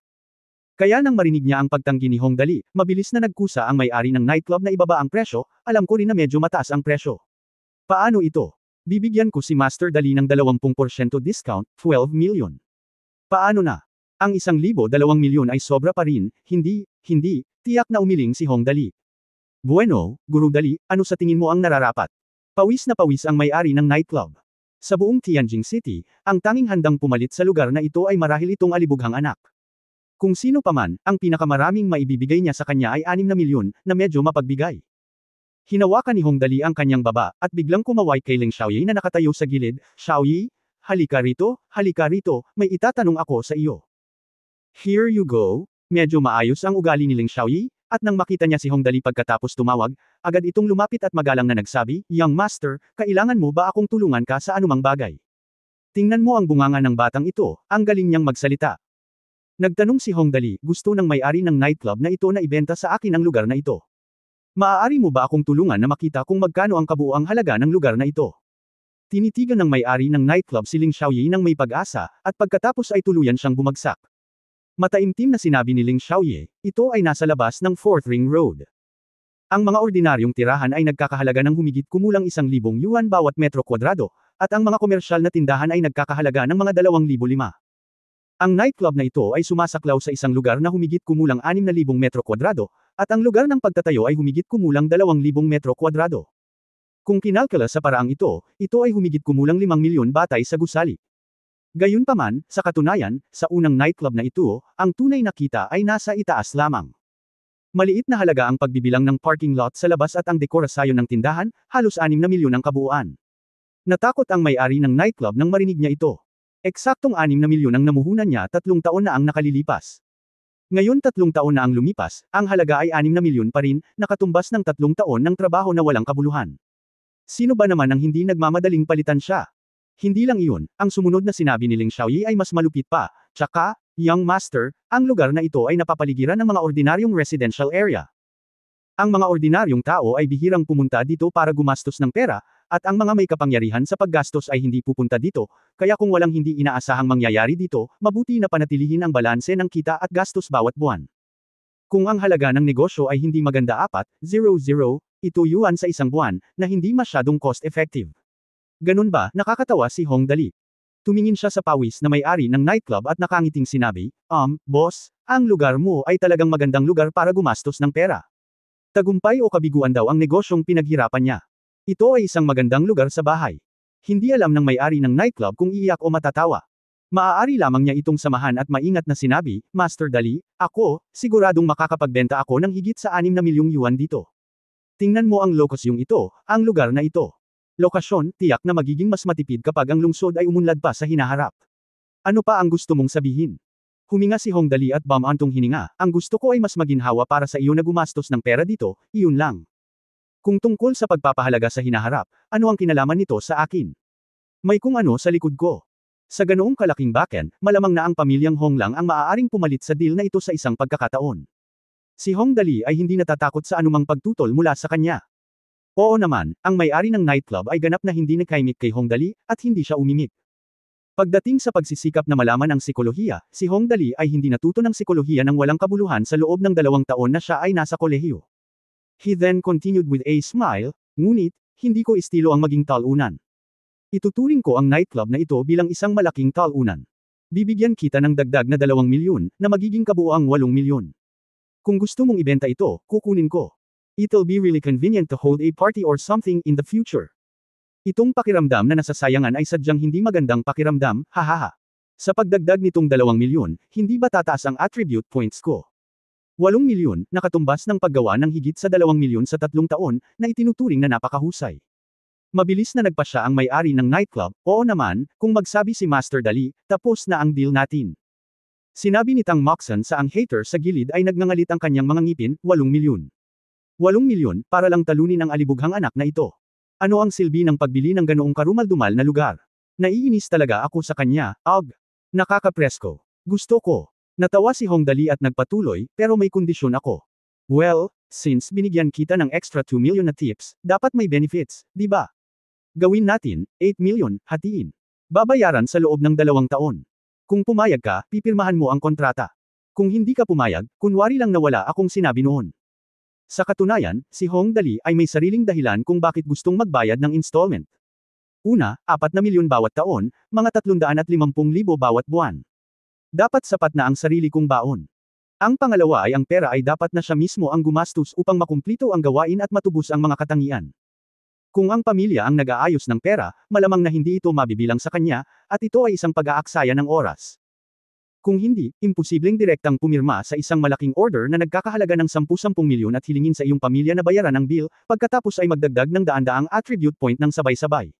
Kaya nang marinig niya ang pagtanggi ni Hong Dali, mabilis na nagkusa ang may-ari ng nightclub na ibaba ang presyo, alam ko rin na medyo mataas ang presyo. Paano ito? Bibigyan ko si Master Dali ng 20% discount, 12 million. Paano na? Ang 1,000, 2 milyon ay sobra pa rin, hindi, tiyak na umiling si Hong Dali. Bueno, Guru Dali, ano sa tingin mo ang nararapat? Pawis na pawis ang may-ari ng nightclub. Sa buong Tianjin City, ang tanging handang pumalit sa lugar na ito ay marahil itong alibughang anak. Kung sino paman, ang pinakamaraming maibibigay niya sa kanya ay 6 na milyon, na medyo mapagbigay. Hinawakan ni Hong Dali ang kanyang baba, at biglang kumaway kay Ling Xiaoyi na nakatayo sa gilid, Xiaoyi, halika rito, may itatanong ako sa iyo. Here you go, medyo maayos ang ugali ni Ling Xiaoyi, at nang makita niya si Hong Dali pagkatapos tumawag, agad itong lumapit at magalang na nagsabi, Young Master, kailangan mo ba akong tulungan ka sa anumang bagay? Tingnan mo ang bunganga ng batang ito, ang galing niyang magsalita. Nagtanong si Hong Dali, gusto ng may-ari ng nightclub na ito na ibenta sa akin ang lugar na ito. Maaari mo ba akong tulungan na makita kung magkano ang kabuuang halaga ng lugar na ito? Tinitigan ng may-ari ng nightclub si Ling Xiaoyi nang may pag-asa, at pagkatapos ay tuluyan siyang bumagsak. Mataimtim na sinabi ni Ling Xiaoyi, ito ay nasa labas ng 4th Ring Road. Ang mga ordinaryong tirahan ay nagkakahalaga ng humigit kumulang 1,000 yuan bawat metro kwadrado, at ang mga komersyal na tindahan ay nagkakahalaga ng mga 2,500. Ang nightclub na ito ay sumasaklaw sa isang lugar na humigit kumulang 6,000 metro kwadrado, at ang lugar ng pagtatayo ay humigit kumulang 2,000 metro kwadrado. Kung kinalkula sa paraang ito ay humigit kumulang 5 milyon batay sa gusali. Gayunpaman, sa katunayan, sa unang nightclub na ito, ang tunay na kita ay nasa itaas lamang. Maliit na halaga ang pagbibilang ng parking lot sa labas at ang dekorasyon ng tindahan, halos 6 na milyon ang kabuuan. Natakot ang may-ari ng nightclub nang marinig niya ito. Eksaktong 6 na milyon ang namuhunan niya, 3 taon na ang nakalilipas. Ngayon 3 taon na ang lumipas, ang halaga ay 6 na milyon pa rin, nakatumbas ng 3 taon ng trabaho na walang kabuluhan. Sino ba naman ang hindi nagmamadaling palitan siya? Hindi lang iyon, ang sumunod na sinabi ni Ling Xiaoyi ay mas malupit pa. Tsaka, young master, ang lugar na ito ay napapaligiran ng mga ordinaryong residential area. Ang mga ordinaryong tao ay bihirang pumunta dito para gumastos ng pera, at ang mga may kapangyarihan sa paggastos ay hindi pupunta dito, kaya kung walang hindi inaasahang mangyayari dito, mabuti na panatilihin ang balanse ng kita at gastos bawat buwan. Kung ang halaga ng negosyo ay hindi maganda 4,000, ito yuan sa isang buwan, na hindi masyadong cost-effective. Ganun ba, nakakatawa si Hong Dali. Tumingin siya sa pawis na may-ari ng nightclub at nakangiting sinabi, boss, ang lugar mo ay talagang magandang lugar para gumastos ng pera. Tagumpay o kabiguan daw ang negosyong pinaghirapan niya. Ito ay isang magandang lugar sa bahay. Hindi alam ng may-ari ng nightclub kung iiyak o matatawa. Maaari lamang niya itong samahan at maingat na sinabi, Master Dali, ako, siguradong makakapagbenta ako ng higit sa 6 na milyong yuan dito. Tingnan mo ang lokasyong ito, ang lugar na ito. Lokasyon, tiyak na magiging mas matipid kapag ang lungsod ay umunlad pa sa hinaharap. Ano pa ang gusto mong sabihin? Huminga si Hong Dali at bumantong hininga, ang gusto ko ay mas maginhawa para sa iyo na gumastos ng pera dito, iyon lang. Kung tungkol sa pagpapahalaga sa hinaharap, ano ang kinalaman nito sa akin? May kung ano sa likod ko. Sa ganoong kalaking baken, malamang na ang pamilyang Hong lang ang maaaring pumalit sa deal na ito sa isang pagkakataon. Si Hong Dali ay hindi natatakot sa anumang pagtutol mula sa kanya. Oo naman, ang may-ari ng nightclub ay ganap na hindi nakaimik kay Hong Dali, at hindi siya umimik. Pagdating sa pagsisikap na malaman ang sikolohiya, si Hong Dali ay hindi natuto ng sikolohiya ng walang kabuluhan sa loob ng 2 taon na siya ay nasa kolehiyo. He then continued with a smile, ngunit, hindi ko estilo ang maging talunan. Ituturing ko ang nightclub na ito bilang isang malaking talunan. Bibigyan kita ng dagdag na 2 milyon, na magiging kabuoang 8 milyon. Kung gusto mong ibenta ito, kukunin ko. It'll be really convenient to hold a party or something in the future. Itong pakiramdam na nasasayangan ay sadyang hindi magandang pakiramdam, hahaha. Sa pagdagdag nitong 2 milyon, hindi ba tataas ang attribute points ko? 8 milyon, nakatumbas ng paggawa ng higit sa 2 milyon sa 3 taon, na itinuturing na napakahusay. Mabilis na nagpa siya ang may-ari ng nightclub, oo naman, kung magsabi si Master Dali, tapos na ang deal natin. Sinabi ni Tang Moxon sa ang hater sa gilid ay nagngangalit ang kanyang mga ngipin, 8 milyon. 8 milyon, para lang talunin ang alibughang anak na ito. Ano ang silbi ng pagbili ng ganoong karumal-dumal na lugar? Naiinis talaga ako sa kanya, nakakapresko. Gusto ko. Natawa si Hong Dali at nagpatuloy, pero may kondisyon ako. Well, since binigyan kita ng extra 2 million na tips, dapat may benefits, di ba? Gawin natin, 8 million, hatiin. Babayaran sa loob ng 2 taon. Kung pumayag ka, pipirmahan mo ang kontrata. Kung hindi ka pumayag, kunwari lang na wala akong sinabi noon. Sa katunayan, si Hong Dali ay may sariling dahilan kung bakit gustong magbayad ng installment. Una, 4 na milyon bawat taon, mga 350,000 bawat buwan. Dapat sapat na ang sarili kong baon. Ang pangalawa ay ang pera ay dapat na siya mismo ang gumastos upang makumplito ang gawain at matubos ang mga katangian. Kung ang pamilya ang nag-aayos ng pera, malamang na hindi ito mabibilang sa kanya, at ito ay isang pag-aaksaya ng oras. Kung hindi, imposibleng direktang pumirma sa isang malaking order na nagkakahalaga ng 10-10 milyon at hilingin sa iyong pamilya na bayaran ang bill, pagkatapos ay magdagdag ng daan-daang attribute point ng sabay-sabay.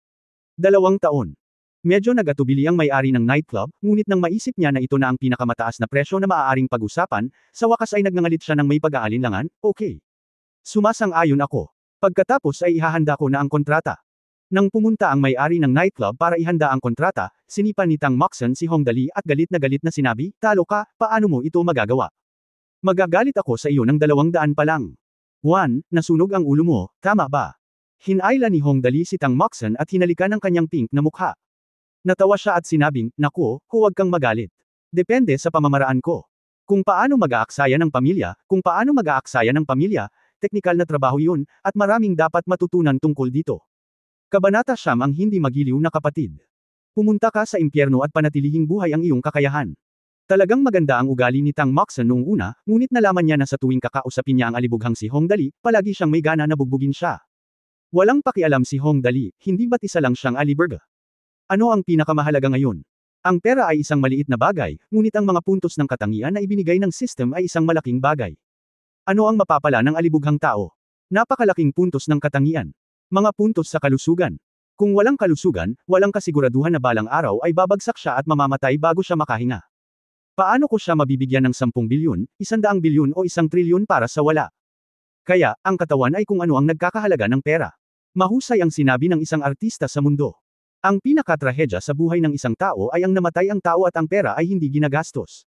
2 taon. Medyo nagatubili ang may-ari ng nightclub, ngunit nang maisip niya na ito na ang pinakamataas na presyo na maaaring pag-usapan, sa wakas ay nagngangalit siya ng may pag-aalinlangan, okay. Sumasang-ayon ako. Pagkatapos ay ihahanda ko na ang kontrata. Nang pumunta ang may-ari ng nightclub para ihanda ang kontrata, sinipan ni Tang Moxon si Hong Dali at galit na sinabi, talo ka, paano mo ito magagawa? Magagalit ako sa iyo ng 200 pa lang. 1. Nasunog ang ulo mo, tama ba? Hinayla ni Hong Dali si Tang Moxon at hinalikan ng kanyang pink na mukha. Natawa siya at sinabing, naku, huwag kang magalit. Depende sa pamamaraan ko. Kung paano mag-aaksaya ng pamilya, teknikal na trabaho yun, at maraming dapat matutunan tungkol dito. Kabanata Siyam ang hindi magiliw na kapatid. Pumunta ka sa impyerno at panatilihing buhay ang iyong kakayahan. Talagang maganda ang ugali ni Tang Moxon noong una, ngunit nalaman niya na sa tuwing kakausapin niya ang alibughang si Hong Dali, palagi siyang may gana na bugbugin siya. Walang pakialam si Hong Dali, hindi ba't isa lang siyang aliberga? Ano ang pinakamahalaga ngayon? Ang pera ay isang maliit na bagay, ngunit ang mga puntos ng katangian na ibinigay ng system ay isang malaking bagay. Ano ang mapapala ng alibughang tao? Napakalaking puntos ng katangian. Mga puntos sa kalusugan. Kung walang kalusugan, walang kasiguraduhan na balang araw ay babagsak siya at mamamatay bago siya makahinga. Paano ko siya mabibigyan ng 10 bilyon, 100 bilyon o 1 trilyon para sa wala? Kaya, ang katawan ay kung ano ang nagkakahalaga ng pera. Mahusay ang sinabi ng isang artista sa mundo. Ang pinakatrahedya sa buhay ng isang tao ay ang namatay ang tao at ang pera ay hindi ginagastos.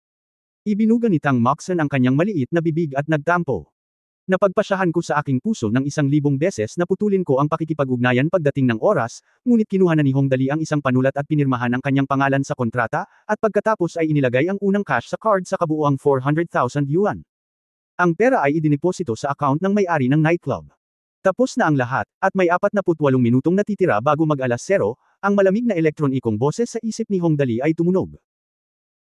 Ibinuga ni Tang Moxon ang kanyang maliit na bibig at nagtampo. Napagpasyahan ko sa aking puso ng 1,000 beses na putulin ko ang pakikipag-ugnayan pagdating ng oras, ngunit kinuha na ni Hong Dali ang isang panulat at pinirmahan ang kanyang pangalan sa kontrata, at pagkatapos ay inilagay ang unang cash sa card sa kabuuang 400,000 yuan. Ang pera ay idineposito sa account ng may-ari ng nightclub. Tapos na ang lahat, at may 48 minutong natitira bago mag-alas 0, ang malamig na elektronikong boses sa isip ni Hong Dali ay tumunog.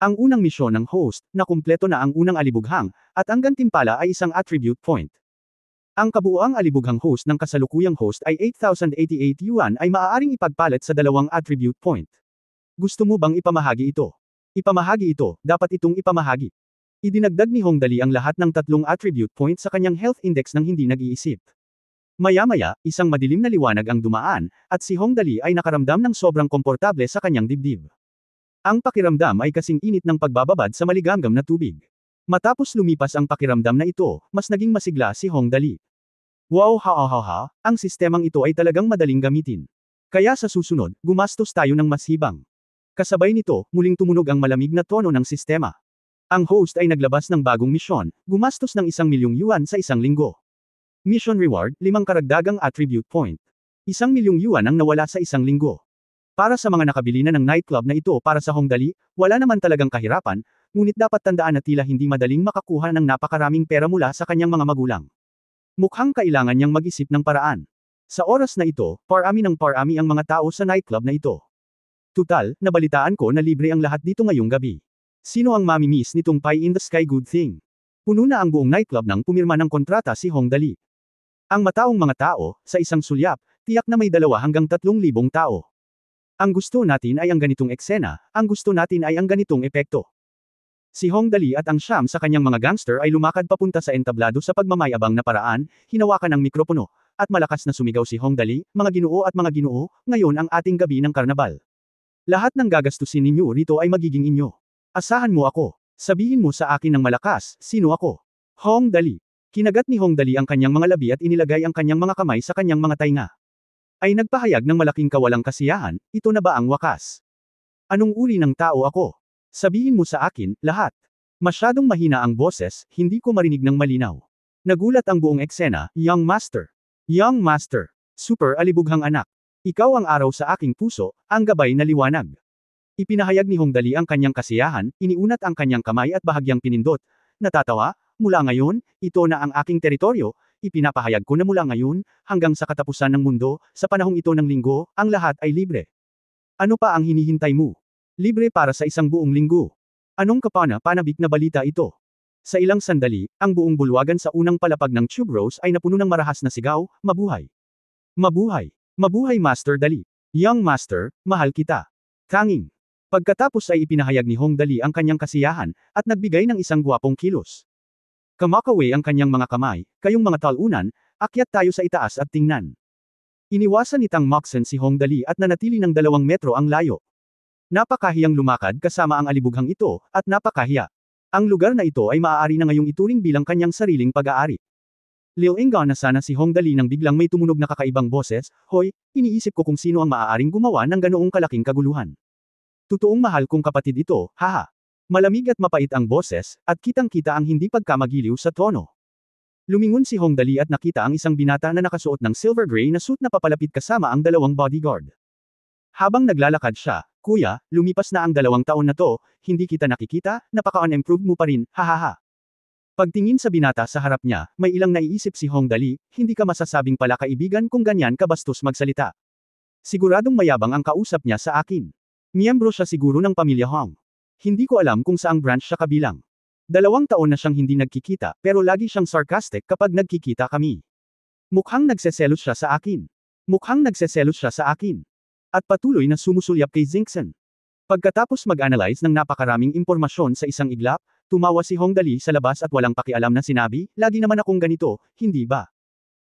Ang unang misyon ng host, na kumpleto na ang unang alibughang, at ang gantimpala ay isang attribute point. Ang kabuuang alibughang host ng kasalukuyang host ay 8,088 yuan ay maaaring ipagpalit sa dalawang attribute point. Gusto mo bang ipamahagi ito? Ipamahagi ito, dapat itong ipamahagi. Idinagdag ni Hong Dali ang lahat ng tatlong attribute point sa kanyang health index nang hindi nag-iisip. Maya-maya, isang madilim na liwanag ang dumaan, at si Hong Dali ay nakaramdam ng sobrang komportable sa kanyang dibdib. Ang pakiramdam ay kasing init ng pagbababad sa maligamgam na tubig. Matapos lumipas ang pakiramdam na ito, mas naging masigla si Hong Dali. Wow, ha, ang sistemang ito ay talagang madaling gamitin. Kaya sa susunod, gumastos tayo ng mas hibang. Kasabay nito, muling tumunog ang malamig na tono ng sistema. Ang host ay naglabas ng bagong misyon, gumastos ng 1,000,000 yuan sa isang linggo. Mission reward, 5 karagdagang attribute point. 1,000,000 yuan ang nawala sa isang linggo. Para sa mga nakabili na ng nightclub na ito para sa Hong Dali, wala naman talagang kahirapan, ngunit dapat tandaan na tila hindi madaling makakuha ng napakaraming pera mula sa kanyang mga magulang. Mukhang kailangan niyang mag-isip ng paraan. Sa oras na ito, parami ng parami ang mga tao sa nightclub na ito. Tutal, nabalitaan ko na libre ang lahat dito ngayong gabi. Sino ang mamimiss nitong pie in the sky good thing? Puno na ang buong nightclub nang pumirma ng kontrata si Hong Dali. Ang mataong mga tao, sa isang sulyap, tiyak na may 2 hanggang 3,000 tao. Ang gusto natin ay ang ganitong eksena, ang gusto natin ay ang ganitong epekto. Si Hong Dali at ang siyam sa kanyang mga gangster ay lumakad papunta sa entablado sa pagmamayabang na paraan, hinawakan ang mikropono, at malakas na sumigaw si Hong Dali, mga ginoo at mga ginoo, ngayon ang ating gabi ng karnabal. Lahat ng gagastusin ninyo rito ay magiging inyo. Asahan mo ako. Sabihin mo sa akin ng malakas, sino ako? Hong Dali. Kinagat ni Hong Dali ang kanyang mga labi at inilagay ang kanyang mga kamay sa kanyang mga tainga. Ay nagpahayag ng malaking kawalang kasiyahan, ito na ba ang wakas? Anong uri ng tao ako? Sabihin mo sa akin, lahat. Masyadong mahina ang boses, hindi ko marinig ng malinaw. Nagulat ang buong eksena, Young Master. Young Master. Super alibughang anak. Ikaw ang araw sa aking puso, ang gabay na liwanag. Ipinahayag ni Hong Dali ang kanyang kasiyahan, iniunat ang kanyang kamay at bahagyang pinindot. Natatawa? Mula ngayon, ito na ang aking teritoryo, ipinapahayag ko na mula ngayon, hanggang sa katapusan ng mundo, sa panahong ito ng linggo, ang lahat ay libre. Ano pa ang hinihintay mo? Libre para sa isang buong linggo. Anong panabik na balita ito? Sa ilang sandali, ang buong bulwagan sa unang palapag ng Tube Rose ay napuno ng marahas na sigaw, mabuhay. Mabuhay. Mabuhay Master Dali. Young Master, mahal kita. Tanging. Pagkatapos ay ipinahayag ni Hong Dali ang kanyang kasiyahan, at nagbigay ng isang gwapong kilos. Kamakaway ang kanyang mga kamay, kayong mga talunan, akyat tayo sa itaas at tingnan. Iniwasan ni Tang Moxon si Hong Dali at nanatili ng 2 metro ang layo. Napakahiyang lumakad kasama ang alibughang ito, at napakahiya. Ang lugar na ito ay maaari na ngayong ituring bilang kanyang sariling pag-aari. Liuengga na sana si Hong Dali nang biglang may tumunog na kakaibang boses, hoy, iniisip ko kung sino ang maaaring gumawa ng ganoong kalaking kaguluhan. Totoong mahal kong kapatid ito, haha. Malamig at mapait ang boses, at kitang-kita ang hindi pagkamagiliw sa tono. Lumingon si Hong Dali at nakita ang isang binata na nakasuot ng silver gray na suit na papalapit kasama ang 2 bodyguard. Habang naglalakad siya, kuya, lumipas na ang 2 taon na to, hindi kita nakikita, napaka-unimproved mo pa rin, hahaha. Pagtingin sa binata sa harap niya, may ilang naiisip si Hong Dali, hindi ka masasabing pala kaibigan kung ganyan ka bastos magsalita. Siguradong mayabang ang kausap niya sa akin. Miyembro siya siguro ng pamilya Hong. Hindi ko alam kung saang branch siya kabilang. 2 taon na siyang hindi nagkikita, pero lagi siyang sarcastic kapag nagkikita kami. Mukhang nagseselos siya sa akin. Mukhang nagseselos siya sa akin. At patuloy na sumusulyap kay Zinkson. Pagkatapos mag-analyze ng napakaraming impormasyon sa isang iglap, tumawa si Hong Dali sa labas at walang pakialam na sinabi, lagi naman akong ganito, hindi ba?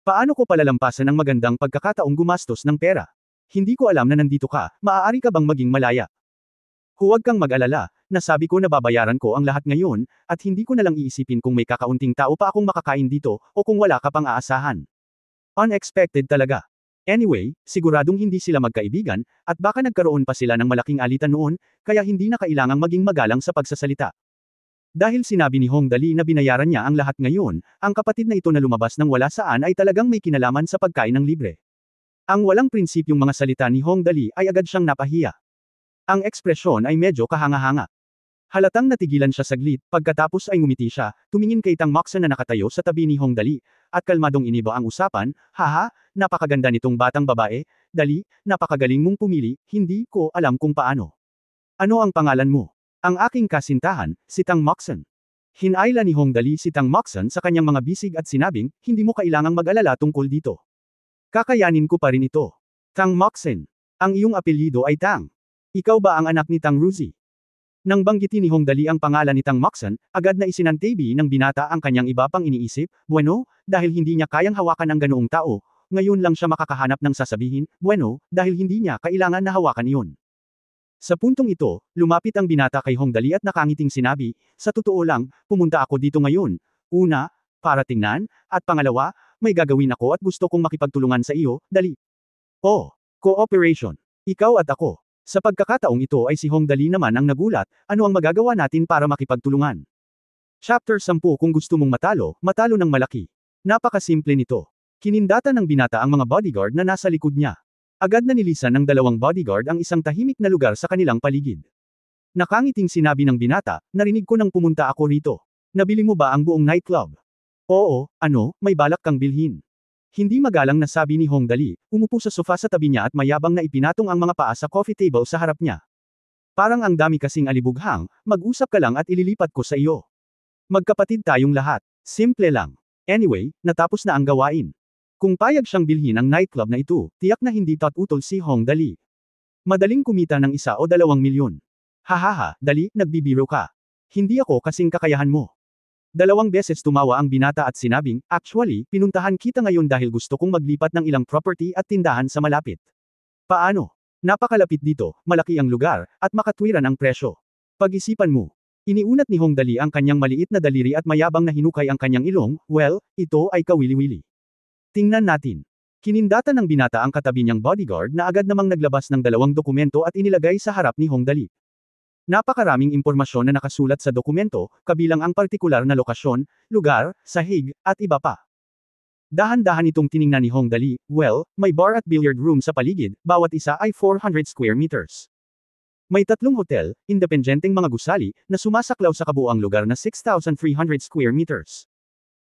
Paano ko palalampasan ang magandang pagkakataong gumastos ng pera? Hindi ko alam na nandito ka, maaari ka bang maging malaya? Huwag kang mag-alala, nasabi ko na babayaran ko ang lahat ngayon, at hindi ko na lang iisipin kung may kakaunting tao pa akong makakain dito, o kung wala ka pang aasahan. Unexpected talaga. Anyway, siguradong hindi sila magkaibigan, at baka nagkaroon pa sila ng malaking alitan noon, kaya hindi na kailangang maging magalang sa pagsasalita. Dahil sinabi ni Hong Dali na binayaran niya ang lahat ngayon, ang kapatid na ito na lumabas ng wala saan ay talagang may kinalaman sa pagkain ng libre. Ang walang prinsipyong mga salita ni Hong Dali ay agad siyang napahiya. Ang ekspresyon ay medyo kahanga-hanga. Halatang natigilan siya saglit, pagkatapos ay ngumiti siya, tumingin kay Tang Moxon na nakatayo sa tabi ni Hong Dali, at kalmadong iniba ang usapan, haha, napakaganda nitong batang babae, Dali, napakagaling mong pumili, hindi ko alam kung paano. Ano ang pangalan mo? Ang aking kasintahan, si Tang Moxon. Hinayla ni Hong Dali si Tang Moxon sa kanyang mga bisig at sinabing, hindi mo kailangang mag-alala tungkol dito. Kakayanin ko pa rin ito. Tang Moxon. Ang iyong apelyido ay Tang. Ikaw ba ang anak ni Tang Ruzi? Nang banggitin ni Hong Dali ang pangalan ni Tang Moxon, agad na isinantabi ng binata ang kanyang iba pang iniisip, bueno, dahil hindi niya kayang hawakan ang ganoong tao, ngayon lang siya makakahanap ng sasabihin, bueno, dahil hindi niya kailangan na hawakan iyon. Sa puntong ito, lumapit ang binata kay Hong Dali at nakangiting sinabi, sa totoo lang, pumunta ako dito ngayon. Una, para tingnan, at pangalawa, may gagawin ako at gusto kong makipagtulungan sa iyo, Dali. Oh, cooperation. Ikaw at ako. Sa pagkakataong ito ay si Hong Dali naman ang nagulat, ano ang magagawa natin para makipagtulungan? Chapter 10 Kung gusto mong matalo, matalo ng malaki. Napakasimple nito. Kinindatan ng binata ang mga bodyguard na nasa likod niya. Agad na nilisan ng dalawang bodyguard ang isang tahimik na lugar sa kanilang paligid. Nakangiting sinabi ng binata, narinig ko nang pumunta ako rito. Nabili mo ba ang buong nightclub? Oo, ano, may balak kang bilhin. Hindi magalang na sabi ni Hong Dali, umupo sa sofa sa tabi niya at mayabang na ipinatong ang mga paa sa coffee table sa harap niya. Parang ang dami kasing alibughang, mag-usap ka lang at ililipat ko sa iyo. Magkapatid tayong lahat. Simple lang. Anyway, natapos na ang gawain. Kung payag siyang bilhin ang nightclub na ito, tiyak na hindi tatutol si Hong Dali. Madaling kumita ng 1 o 2 milyon. Hahaha, Dali, nagbibiro ka. Hindi ako kasing kakayahan mo. 2 beses tumawa ang binata at sinabing, actually, pinuntahan kita ngayon dahil gusto kong maglipat ng ilang property at tindahan sa malapit. Paano? Napakalapit dito, malaki ang lugar, at makatwiran ang presyo. Pag-isipan mo. Iniunat ni Hong Dali ang kanyang maliit na daliri at mayabang na hinukay ang kanyang ilong, well, ito ay kawili-wili. Tingnan natin. Kinindatan ng binata ang katabi niyang bodyguard na agad namang naglabas ng 2 dokumento at inilagay sa harap ni Hong Dali. Napakaraming impormasyon na nakasulat sa dokumento, kabilang ang partikular na lokasyon, lugar, sahig, at iba pa. Dahan-dahan itong tiningnan ni Hong Dali, well, may bar at billiard room sa paligid, bawat isa ay 400 square meters. May 3 hotel, independenteng mga gusali, na sumasaklaw sa kabuuang lugar na 6,300 square meters.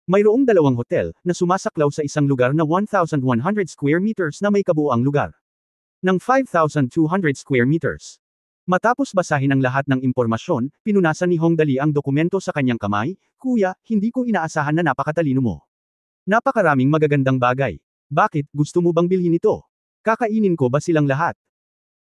Mayroong 2 hotel, na sumasaklaw sa isang lugar na 1,100 square meters na may kabuuang lugar. Ng 5,200 square meters. Matapos basahin ang lahat ng impormasyon, pinunasan ni Hong Dali ang dokumento sa kanyang kamay, kuya, hindi ko inaasahan na napakatalino mo. Napakaraming magagandang bagay. Bakit, gusto mo bang bilhin ito? Kakainin ko ba silang lahat?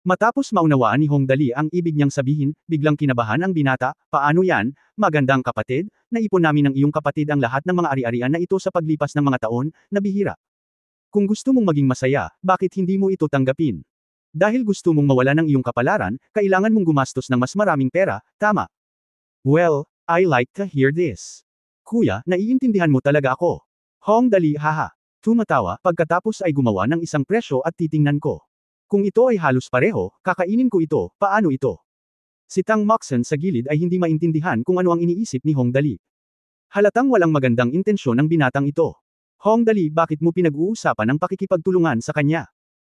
Matapos maunawaan ni Hong Dali ang ibig niyang sabihin, biglang kinabahan ang binata, paano yan, magandang kapatid, naipon namin ng iyong kapatid ang lahat ng mga ari-arian na ito sa paglipas ng mga taon, na bihira. Kung gusto mong maging masaya, bakit hindi mo ito tanggapin? Dahil gusto mong mawala ng iyong kapalaran, kailangan mong gumastos ng mas maraming pera, tama? Well, I like to hear this. Kuya, naiintindihan mo talaga ako. Hong Dali haha. Tumatawa, pagkatapos ay gumawa ng isang presyo at titingnan ko. Kung ito ay halos pareho, kakainin ko ito, paano ito? Si Tang Moxon sa gilid ay hindi maintindihan kung ano ang iniisip ni Hong Dali. Halatang walang magandang intensyon ng binatang ito. Hong Dali, bakit mo pinag-uusapan ang pakikipagtulungan sa kanya?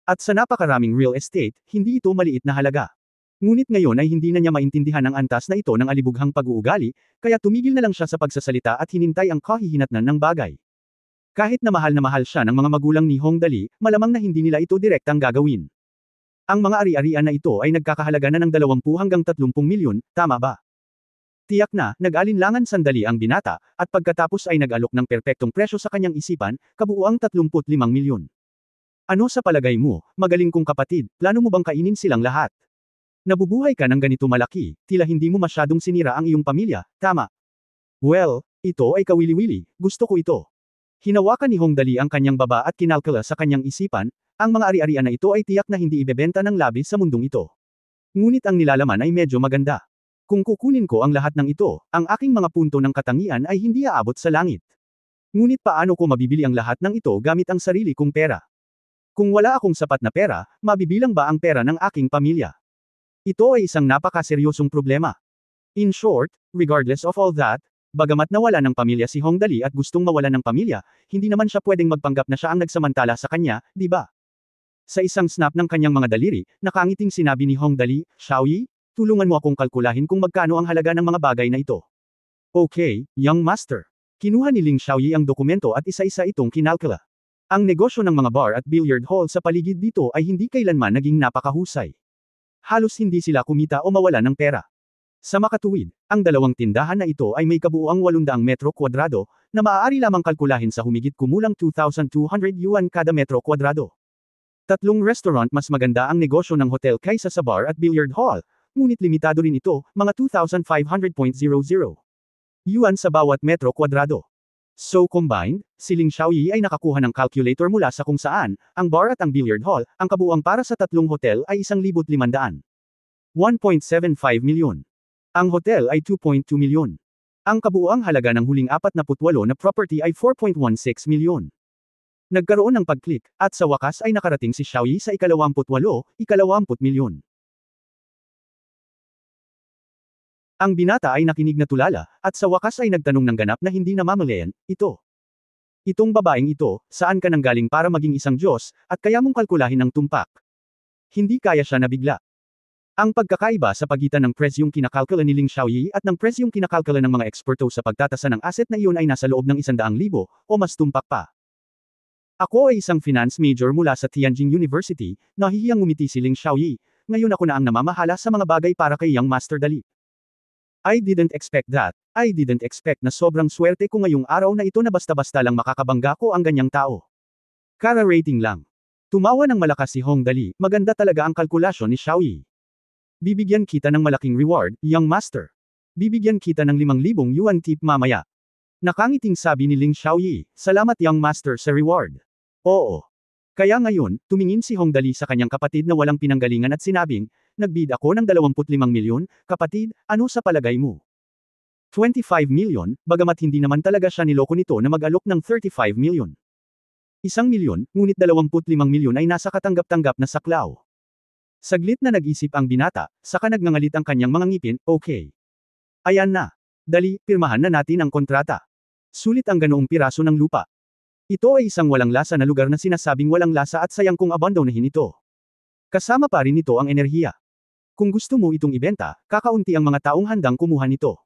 At sa napakaraming real estate, hindi ito maliit na halaga. Ngunit ngayon ay hindi na niya maintindihan ang antas na ito ng alibughang pag-uugali, kaya tumigil na lang siya sa pagsasalita at hinintay ang kahihinatnan ng bagay. Kahit na mahal siya ng mga magulang ni Hong Dali, malamang na hindi nila ito direktang gagawin. Ang mga ari-arian na ito ay nagkakahalaga na ng 20 hanggang 30 milyon, tama ba? Tiyak na, nag-alinlangan sandali ang binata, at pagkatapos ay nag-alok ng perpektong presyo sa kanyang isipan, kabuuang 35 milyon. Ano sa palagay mo, magaling kong kapatid, plano mo bang kainin silang lahat? Nabubuhay ka ng ganito malaki, tila hindi mo masyadong sinira ang iyong pamilya, tama? Well, ito ay kawili-wili, gusto ko ito. Hinawakan ni Hong Dali ang kanyang baba at kinalkula sa kanyang isipan, ang mga ari-arian na ito ay tiyak na hindi ibebenta ng labis sa mundong ito. Ngunit ang nilalaman ay medyo maganda. Kung kukunin ko ang lahat ng ito, ang aking mga punto ng katangian ay hindi aabot sa langit. Ngunit paano ko mabibili ang lahat ng ito gamit ang sarili kong pera? Kung wala akong sapat na pera, mabibilang ba ang pera ng aking pamilya? Ito ay isang napakaseryosong problema. In short, regardless of all that, bagamat nawala ng pamilya si Hong Dali at gustong mawalan ng pamilya, hindi naman siya pwedeng magpanggap na siya ang nagsamantala sa kanya, di ba? Sa isang snap ng kanyang mga daliri, nakangiting sinabi ni Hong Dali, Xiaoyi, tulungan mo akong kalkulahin kung magkano ang halaga ng mga bagay na ito. Okay, young master. Kinuha ni Ling Xiaoyi ang dokumento at isa-isa itong kinalkula. Ang negosyo ng mga bar at billiard hall sa paligid dito ay hindi kailanman naging napakahusay. Halos hindi sila kumita o mawala ng pera. Sa makatuwid, ang dalawang tindahan na ito ay may kabuuang 800 metro kwadrado, na maaari lamang kalkulahin sa humigit kumulang 2,200 yuan kada metro kwadrado. 3 restaurant mas maganda ang negosyo ng hotel kaysa sa bar at billiard hall, ngunit limitado rin ito, mga 2,500.00 yuan sa bawat metro kwadrado. So combined, si Ling Xiaoyi ay nakakuha ng calculator mula sa kung saan, ang bar at ang billiard hall, ang kabuuang para sa 3 hotel ay 1,500. 1.75 milyon. Ang hotel ay 2.2 milyon. Ang kabuuang halaga ng huling 48 na property ay 4.16 milyon. Nagkaroon ng pag-click, at sa wakas ay nakarating si Xiaoyi sa ika-28 milyon. Ang binata ay nakinig na tulala, at sa wakas ay nagtanong ng ganap na hindi namamalayan, Itong babaeng ito, saan ka nanggaling para maging isang Diyos, at kaya mong kalkulahin ng tumpak? Hindi kaya siya nabigla. Ang pagkakaiba sa pagitan ng presyong kinakalkula ni Ling Xiaoyi at ng presyong kinakalkula ng mga eksperto sa pagtatasa ng asset na iyon ay nasa loob ng 100,000 o mas tumpak pa. Ako ay isang finance major mula sa Tianjin University, nahihiyang ngumiti si Ling Xiaoyi, ngayon ako na ang namamahala sa mga bagay para kay Young Master Dali. I didn't expect that. I didn't expect na sobrang swerte ko ngayong araw na ito na basta-basta lang makakabangga ko ang ganyang tao. Kara rating lang. Tumawa ng malakas si Hong Dali, maganda talaga ang kalkulasyon ni Xiaoyi. Bibigyan kita ng malaking reward, young master. Bibigyan kita ng 5,000 yuan tip mamaya. Nakangiting sabi ni Ling Xiaoyi, salamat young master sa reward. Oo. Kaya ngayon, tumingin si Hong Dali sa kanyang kapatid na walang pinanggalingan at sinabing, nagbid ako ng 25 milyon, kapatid, ano sa palagay mo? 25 milyon, bagamat hindi naman talaga siya niloko nito na mag-alok ng 35 milyon. 1 milyon, ngunit 25 milyon ay nasa katanggap-tanggap na saklaw. Saglit na nag-isip ang binata, saka nagngangalit ang kanyang mga ngipin, okay. Ayan na. Dali, pirmahan na natin ang kontrata. Sulit ang ganoong piraso ng lupa. Ito ay isang walang lasa na lugar na sinasabing walang lasa at sayang kung abandonahin ito. Kasama pa rin ito ang enerhiya. Kung gusto mo itong ibenta, kakaunti ang mga taong handang kumuha nito.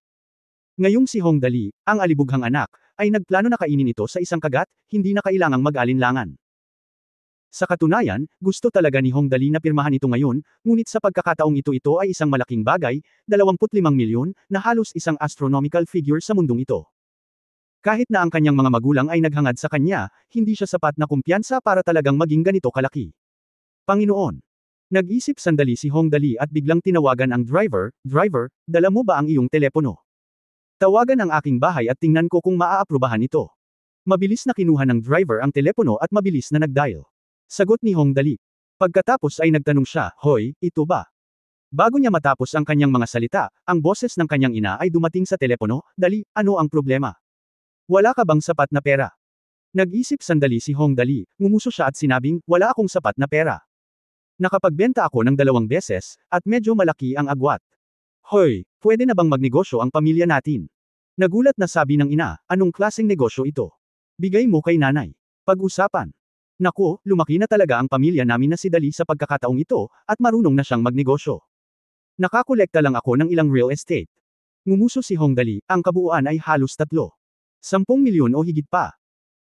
Ngayong si Hong Dali, ang alibughang anak, ay nagplano na kainin ito sa isang kagat, hindi na kailangang mag-alinlangan. Sa katunayan, gusto talaga ni Hong Dali na pirmahan ito ngayon, ngunit sa pagkakataong ito ay isang malaking bagay, 25 milyon, na halos isang astronomical figure sa mundong ito. Kahit na ang kanyang mga magulang ay naghangad sa kanya, hindi siya sapat na kumpiyansa para talagang maging ganito kalaki. Panginoon. Nag-isip sandali si Hong Dali at biglang tinawagan ang driver, dala mo ba ang iyong telepono? Tawagan ang aking bahay at tingnan ko kung maaaprubahan ito. Mabilis na kinuha ng driver ang telepono at mabilis na nag-dial. Sagot ni Hong Dali. Pagkatapos ay nagtanong siya, hoy, ito ba? Bago niya matapos ang kanyang mga salita, ang boses ng kanyang ina ay dumating sa telepono, Dali, ano ang problema? Wala ka bang sapat na pera? Nag-isip sandali si Hong Dali, ngumuso siya at sinabing, wala akong sapat na pera. Nakapagbenta ako ng 2 beses, at medyo malaki ang agwat. Hoy, pwede na bang magnegosyo ang pamilya natin? Nagulat na sabi ng ina, anong klaseng negosyo ito? Bigay mo kay nanay. Pag-usapan. Naku, lumaki na talaga ang pamilya namin na si Dali sa pagkakataong ito, at marunong na siyang magnegosyo. Nakakolekta lang ako ng ilang real estate. Ngumuso si Hong Dali, ang kabuuan ay halos 10 milyon o higit pa.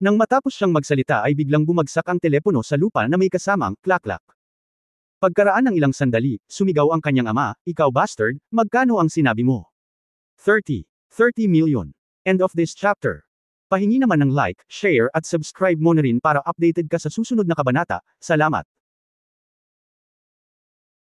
Nang matapos siyang magsalita ay biglang bumagsak ang telepono sa lupa na may kasamang klak-klak. Pagkaraan ng ilang sandali, sumigaw ang kanyang ama, ikaw bastard, magkano ang sinabi mo? 30 million. End of this chapter. Pahingi naman ng like, share at subscribe mo na rin para updated ka sa susunod na kabanata. Salamat.